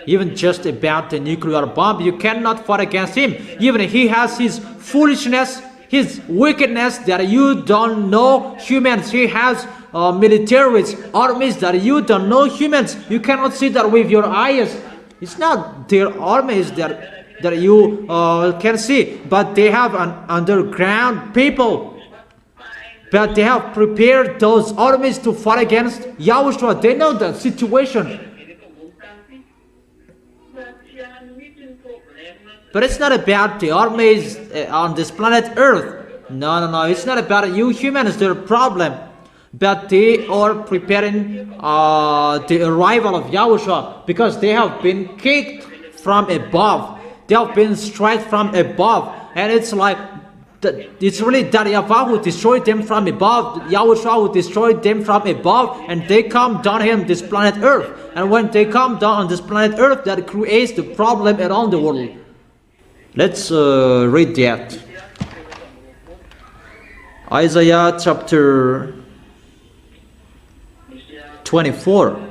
S1: even just about the nuclear bomb, you cannot fight against him. Even he has his foolishness, his wickedness that you don't know humans. He has militaries, armies that you don't know humans. You cannot see that with your eyes. It's not their armies that you can see, but they have an underground people. But they have prepared those armies to fight against YAHOSHUA. They know the situation. But it's not about the armies on this planet Earth. No. It's not about you humans, their problem. But they are preparing the arrival of YAHOSHUA because they have been kicked from above. They have been straight from above, and it's like it's really that YAHVAH who destroyed them from above. YAHOSHUA who destroyed them from above, and they come down here on this planet Earth. And when they come down on this planet Earth, that creates the problem around the world. Let's read that. Isaiah chapter 24.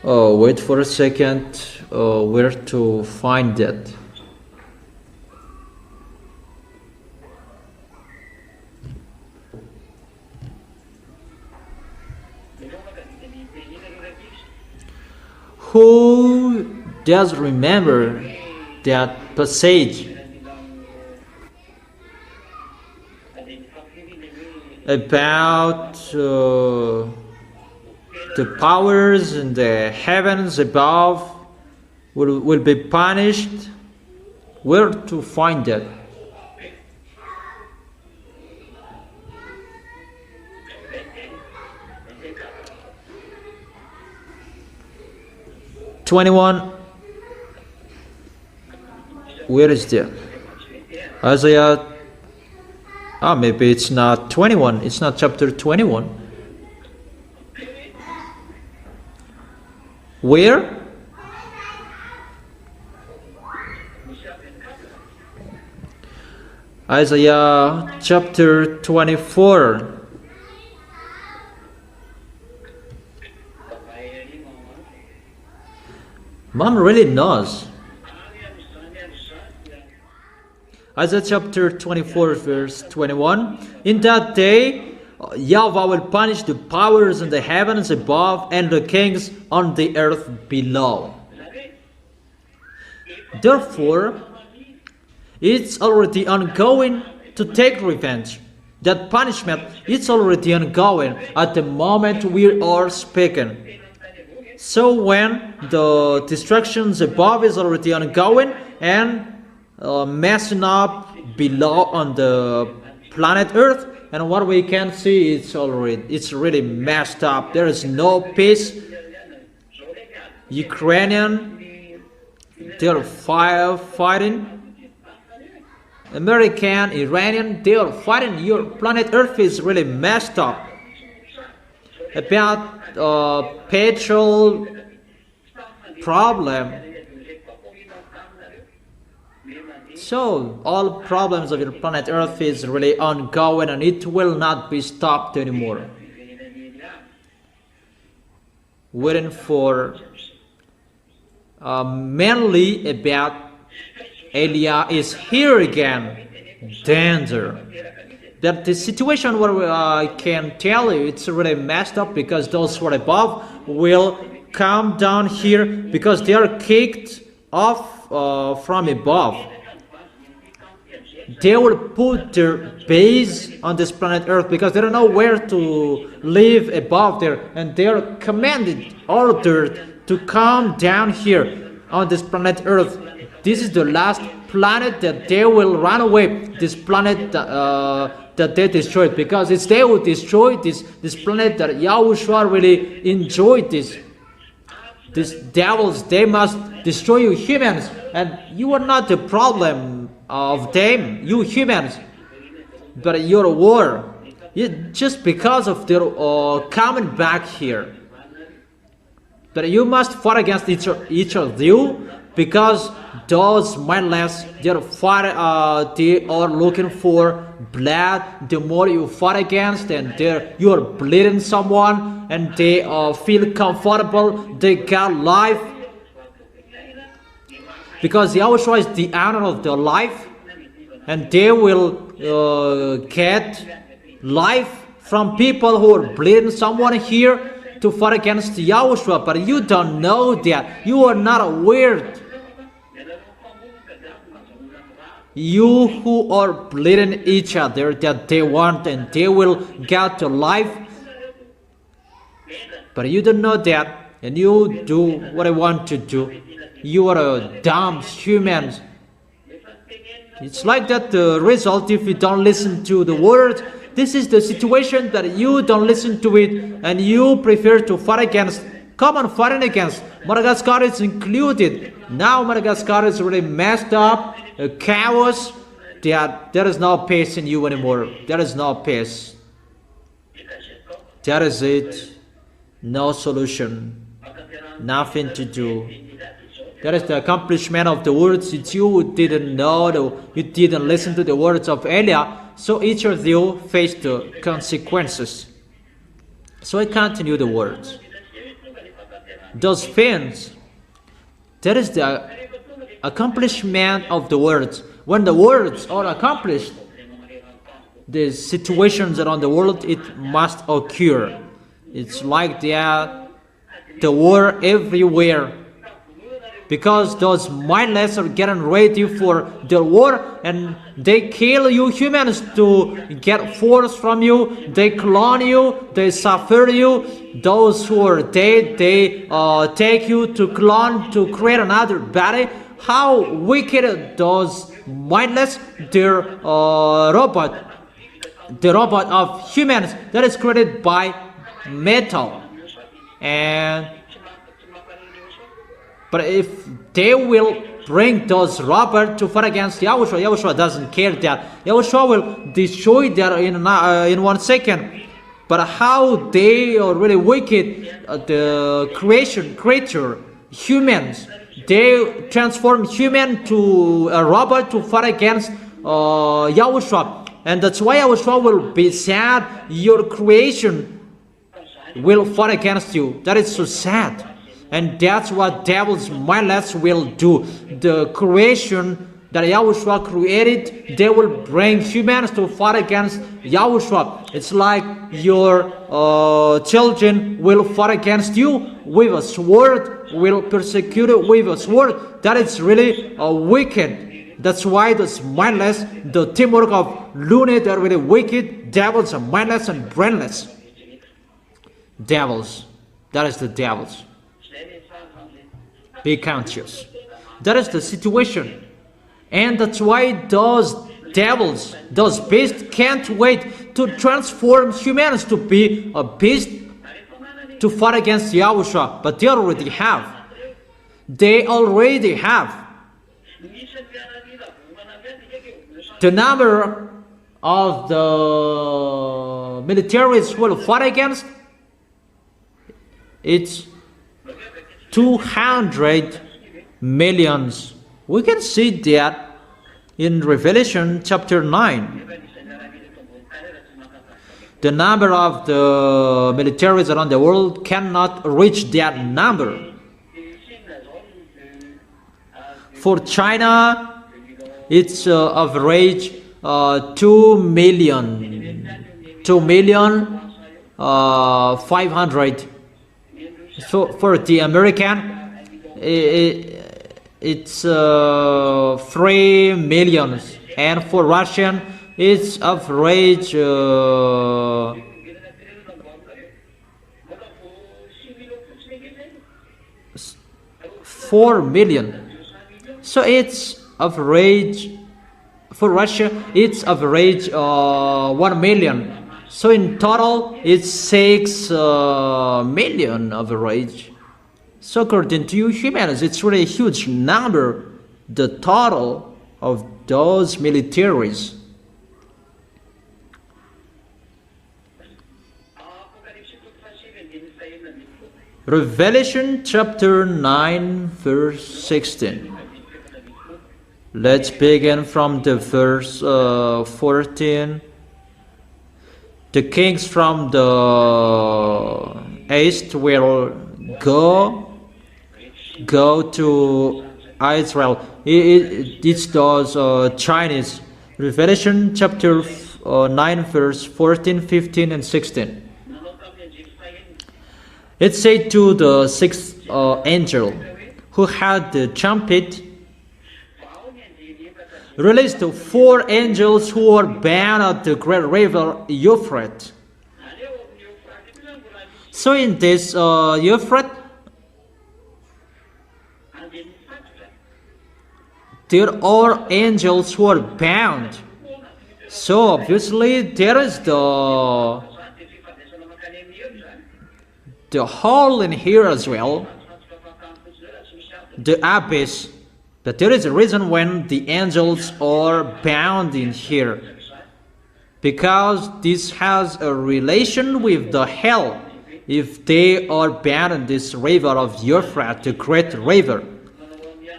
S1: Oh, wait for a second. Where to find that? Who does remember that passage about the powers in the heavens above will be punished? Where to find that? (21). Where is that? Isaiah. Maybe it's not 21. It's not chapter 21. Where? Isaiah chapter 24. Mom really knows. Isaiah chapter 24 verse 21. In that day, YAHVAH will punish the powers in the heavens above and the kings on the earth below. Therefore, it's already ongoing to take revenge. That punishment is already ongoing at the moment we are speaking. So when the destructions above is already ongoing and messing up below on the planet Earth, and what we can see it's really messed up. There is no peace. Ukrainian, they're fighting. American, Iranian, they are fighting. Your planet Earth is really messed up. About petrol problem. So all problems of your planet Earth is really ongoing, and it will not be stopped anymore. Waiting for mainly about Elia is here again. Danger. That the situation where I can tell you it's really messed up, because those who are above will come down here because they are kicked off from above. They will put their base on this planet Earth because they don't know where to live above there, and they are commanded, ordered to come down here on this planet Earth. This is the last planet that they will run away. This planet that they destroyed, because it's they who destroyed this planet that YAHOSHUA really enjoyed this. These devils, they must destroy you humans, and you are not the problem of them, you humans, but your war, just because of their coming back here. But you must fight against each of you, because those mindless, they are looking for blood. The more you fight against, and you are bleeding someone, and they feel comfortable, they got life. Because YAHOSHUA is the honor of their life, and they will get life from people who are bleeding someone here to fight against YAHOSHUA. But you don't know that. You are not aware. You who are bleeding each other that they want, and they will get to life. But you don't know that, and you do what I want to do. You are a dumb human. It's like that the result if you don't listen to the word. This is the situation that you don't listen to it and you prefer to fight against. Come on, fighting against. Madagascar is included. Now Madagascar is really messed up, chaos. There is no peace in you anymore. There is no peace. That is it. No solution. Nothing to do. That is the accomplishment of the words that you didn't know, you didn't listen to the words of Elia, so each of you faced the consequences. So I continue the words. Those things, that is the accomplishment of the words. When the words are accomplished, the situations around the world, it must occur. It's like the war everywhere. Because those mindless are getting ready for the war and they kill you humans to get force from you. They clone you, they suffer you. Those who are dead, they take you to clone to create another body. How wicked are those mindless, they're robot. The robot of humans that is created by metal. But if they will bring those robots to fight against Yahushua, Yahushua doesn't care that. Yahushua will destroy that in 1 second. But how they are really wicked, the creature, humans, they transform human to a robot to fight against Yahushua. And that's why Yahushua will be sad. Your creation will fight against you. That is so sad. And that's what devils mindless will do. The creation that Yahushua created, they will bring humans to fight against Yahushua. It's like your children will fight against you with a sword, will persecute it with a sword. That is really wicked. That's why this mindless, the teamwork of Lune, they're really wicked. Devils are mindless and brainless. Devils. That is the devils. Be conscious. That is the situation. And that's why those devils, those beasts can't wait to transform humans to be a beast to fight against Yahushua. But they already have. They already have. The number of the militaries who will fight against, it's 200 millions. We can see that in Revelation chapter 9. The number of the militaries around the world cannot reach that number. For China, it's average 2 million 500. So for the American, it's 3 million, and for Russian, it's average 4 million. So it's average for Russia, it's average 1 million. So in total, it's 6 million average. So according to you humans, it's really a huge number, the total of those militaries. Revelation chapter 9 verse 16. Let's begin from the verse 14. The kings from the east will go to Israel. It's those Chinese. Revelation chapter 9 verse 14, 15 and 16. It said to the sixth angel who had the trumpet, release the 4 angels who are bound at the great river Euphrates. So in this Euphrates, there are angels who are bound. So obviously there is the hole in here as well, the abyss. But there is a reason when the angels are bound in here, because this has a relation with the hell. If they are bound in this river of Euphrates, the great river,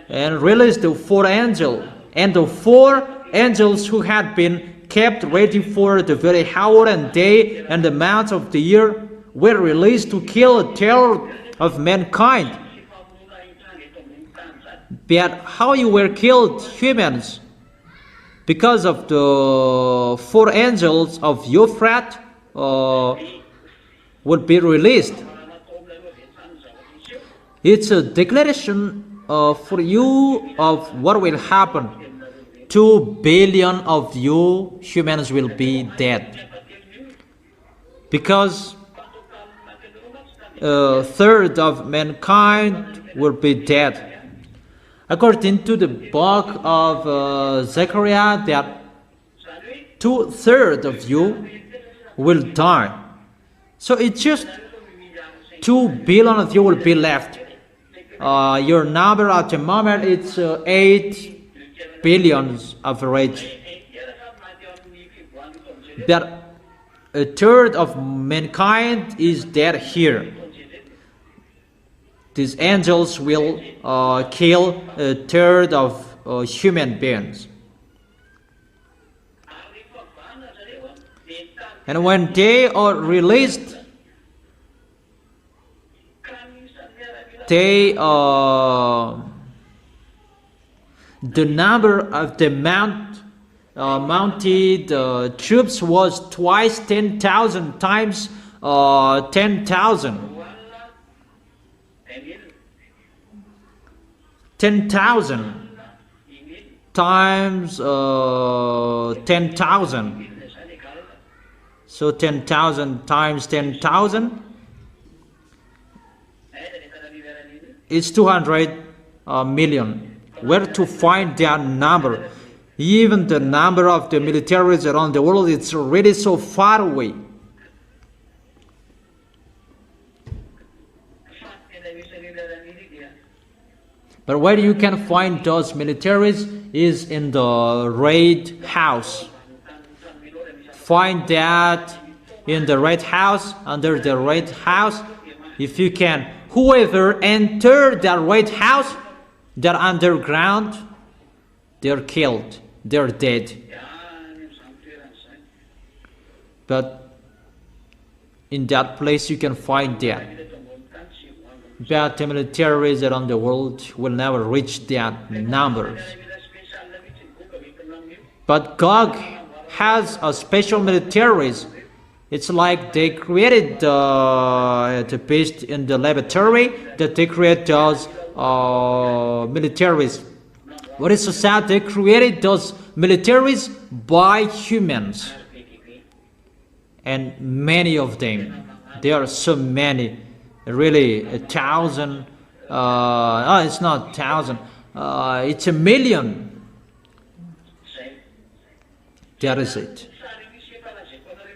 S1: and release the four angels, and the four angels who had been kept ready for the very hour and day and the months of the year were released to kill a terror of mankind. But how you were killed, humans? Because of the four angels of Euphrates would be released. It's a declaration for you of what will happen. 2 billion of you humans will be dead, because a third of mankind will be dead. According to the book of Zechariah, that 2/3 of you will die. So it's just 2 billion of you will be left. Your number at the moment it's 8 billions average. That a third of mankind is dead here. These angels will kill a third of human beings. And when they are released, they the number of the mounted troops was twice 10,000 times 10,000. 10,000 times 10,000. So 10,000 times 10,000 is 200 million. Where to find that number? Even the number of the militaries around the world, it's already so far away. But where you can find those militaries is in the Red House. Find that in the Red House, under the Red House, if you can. Whoever entered the Red House, they're underground, they're killed, they're dead. But in that place you can find that. But the militaries around the world will never reach that numbers. But God has a special militaries. It's like they created the beast in the laboratory, that they create those militaries. What is so sad? They created those militaries by humans, and many of them. There are so many, really 1,000. It's not 1,000. It's 1,000,000. That is it.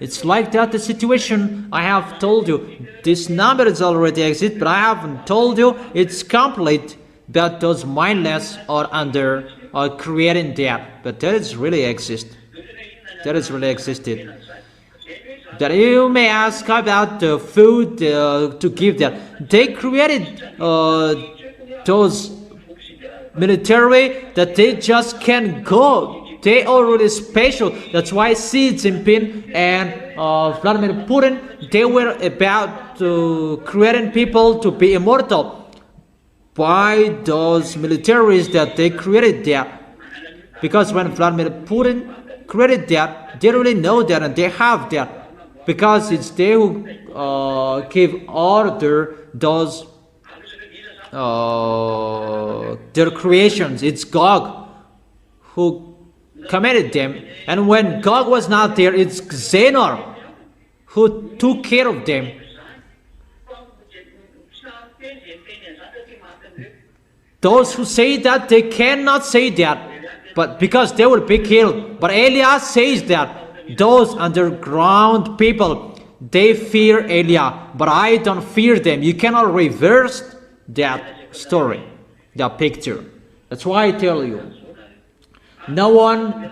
S1: It's like that, the situation I have told you. This number is already exist, but I haven't told you it's complete. But those mindless are under creating that. But that is really exist. That is really existed. That you may ask about the food to give that. They created those military that they just can't go. They are really special. That's why Xi Jinping and Vladimir Putin, they were about to creating people to be immortal by those militaries that they created there. Because when Vladimir Putin created that, they really know that and they have that. Because it's they who give order those their creations. It's Gog who committed them, and when Gog was not there, it's Xenor who took care of them. Those who say that, they cannot say that, but because they will be killed. But Elijah says that those underground people, they fear Elijah, but I don't fear them. You cannot reverse that story, that picture. That's why I tell you, no one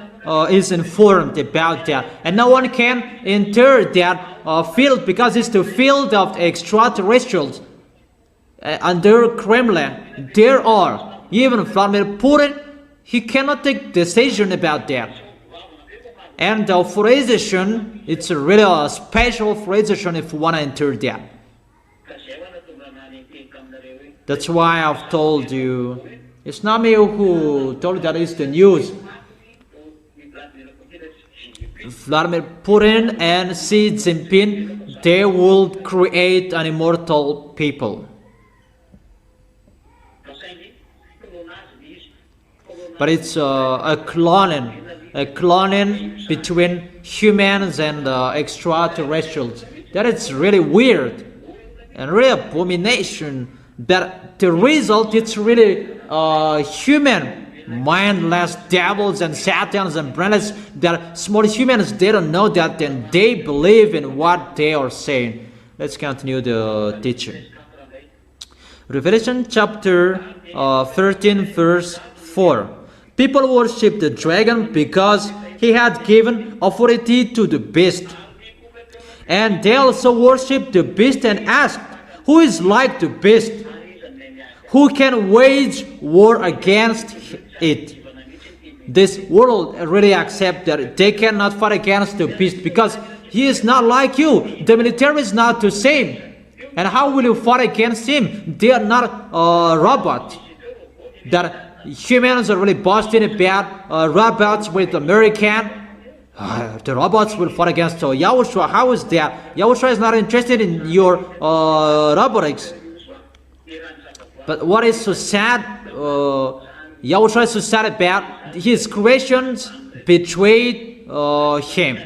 S1: is informed about that, and no one can enter that field, because it's the field of extraterrestrials. Under Kremlin, there are, even Vladimir Putin, he cannot take decision about that. And the authorization, it's really a special authorization if you want to enter that. That's why I've told you, it's not me who told you that, it's the news. Vladimir Putin and Xi Jinping, they will create an immortal people. But it's a cloning between humans and extraterrestrials. That is really weird and really abomination. But the result, it's really human, mindless devils and satans and brainless. That small humans, they don't know that, and they believe in what they are saying. Let's continue the teaching. Revelation chapter 13, verse 4. People worship the dragon because he had given authority to the beast. And they also worship the beast and asked, who is like the beast? Who can wage war against it? This world really accepts that they cannot fight against the beast because he is not like you. The military is not the same. And how will you fight against him? They are not a robot. That humans are really boasting about robots with American. The robots will fight against Yahushua. How is that? Yahushua is not interested in your robotics. But what is so sad? Yahushua is so sad about his creations betrayed him.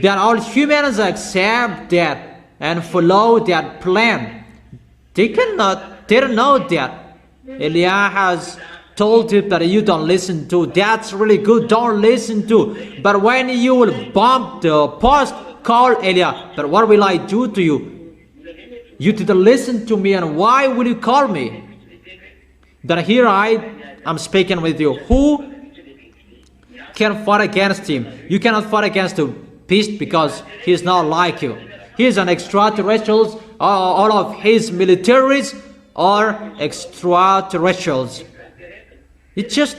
S1: That all humans accept that and follow that plan. They don't know that. Elijah has told him that you don't listen to. That's really good. Don't listen to. But when you will bump the post, call Elijah. But what will I do to you? You didn't listen to me, and why will you call me? That here I'm speaking with you. Who can fight against him? You cannot fight against the beast because he is not like you. He is an extraterrestrial. All of his militaries are extraterrestrials. It's just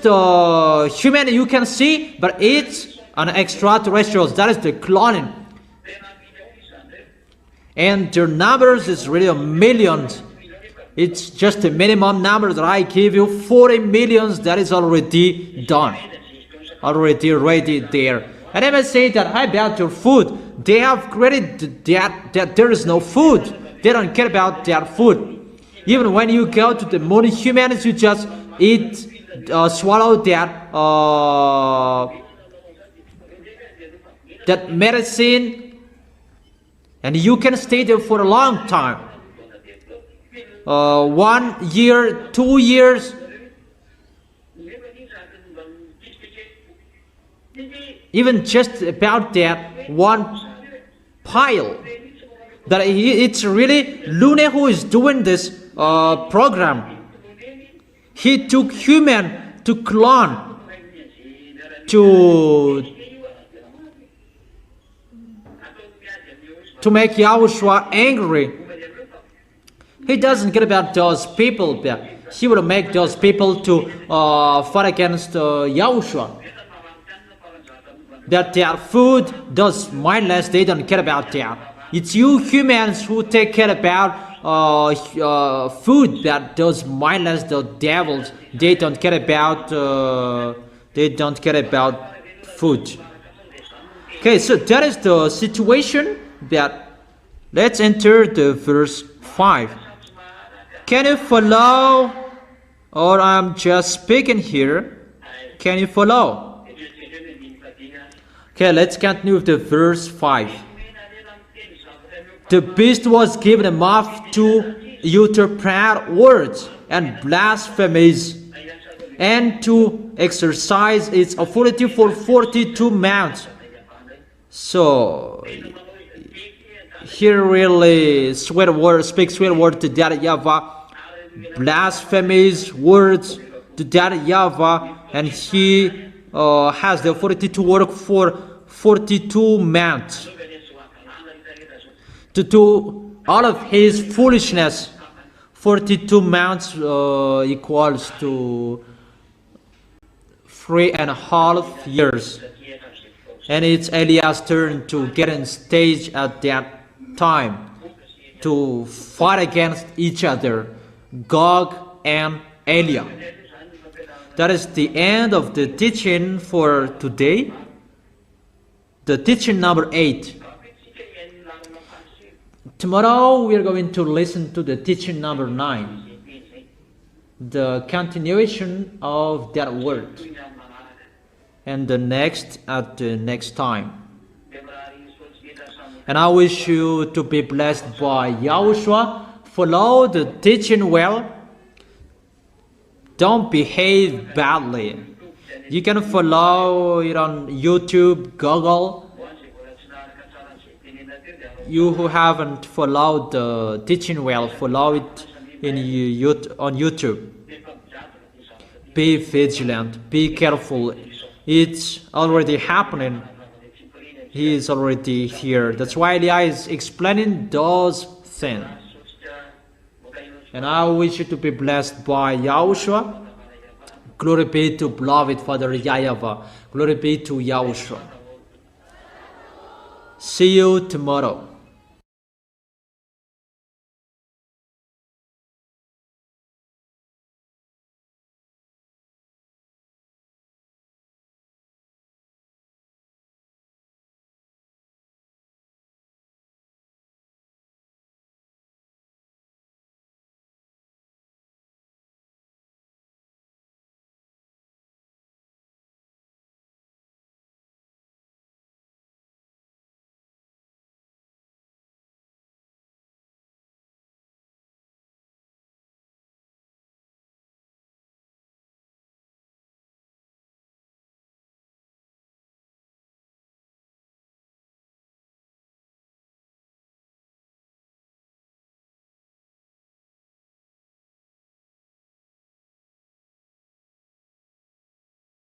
S1: human you can see, but it's an extraterrestrials. That is the cloning. And their numbers is really millions. It's just a minimum number that I give you, 40 millions. That is already done, already ready there. And I must say that, how about your food? They have created that there is no food. They don't care about their food. Even when you go to the moon, humans, you just eat, swallow that medicine, and you can stay there for a long time. 1 year, 2 years. Even just about that one pile. That it's really Lune who is doing this program. He took human to clone, to make Yahushua angry. He doesn't care about those people. He will make those people to fight against Yahushua. That their food does mindless. They don't care about that. It's you humans who take care about food, that those mindless, the devils, they don't care about food. Okay, so that is the situation. That let's enter the verse 5. Can you follow, or I'm just speaking here? Can you follow? Okay, let's continue with the verse 5. The beast was given a mouth to utter proud words, and blasphemies, and to exercise its authority for 42 months. So he really speaks sweet word to that YAHVAH, blasphemies words to that YAHVAH, and he has the authority to work for 42 months to do all of his foolishness. 42 months equals to 3.5 years. And it's Eliah's turn to get on stage at that time to fight against each other, Gog and Eliah. That is the end of the teaching for today. The teaching number 8. Tomorrow we are going to listen to the teaching number 9. The continuation of that word. And the next at the next time. And I wish you to be blessed by YAHOSHUA. Follow the teaching well. Don't behave badly. You can follow it on YouTube, Google. You who haven't followed the teaching well, follow it on YouTube. Be vigilant, be careful. It's already happening. He is already here. That's why Eliah is explaining those things. And I wish you to be blessed by YAHOSHUA. Glory be to beloved Father YAHVAH. Glory be to YAHOSHUA. See you tomorrow.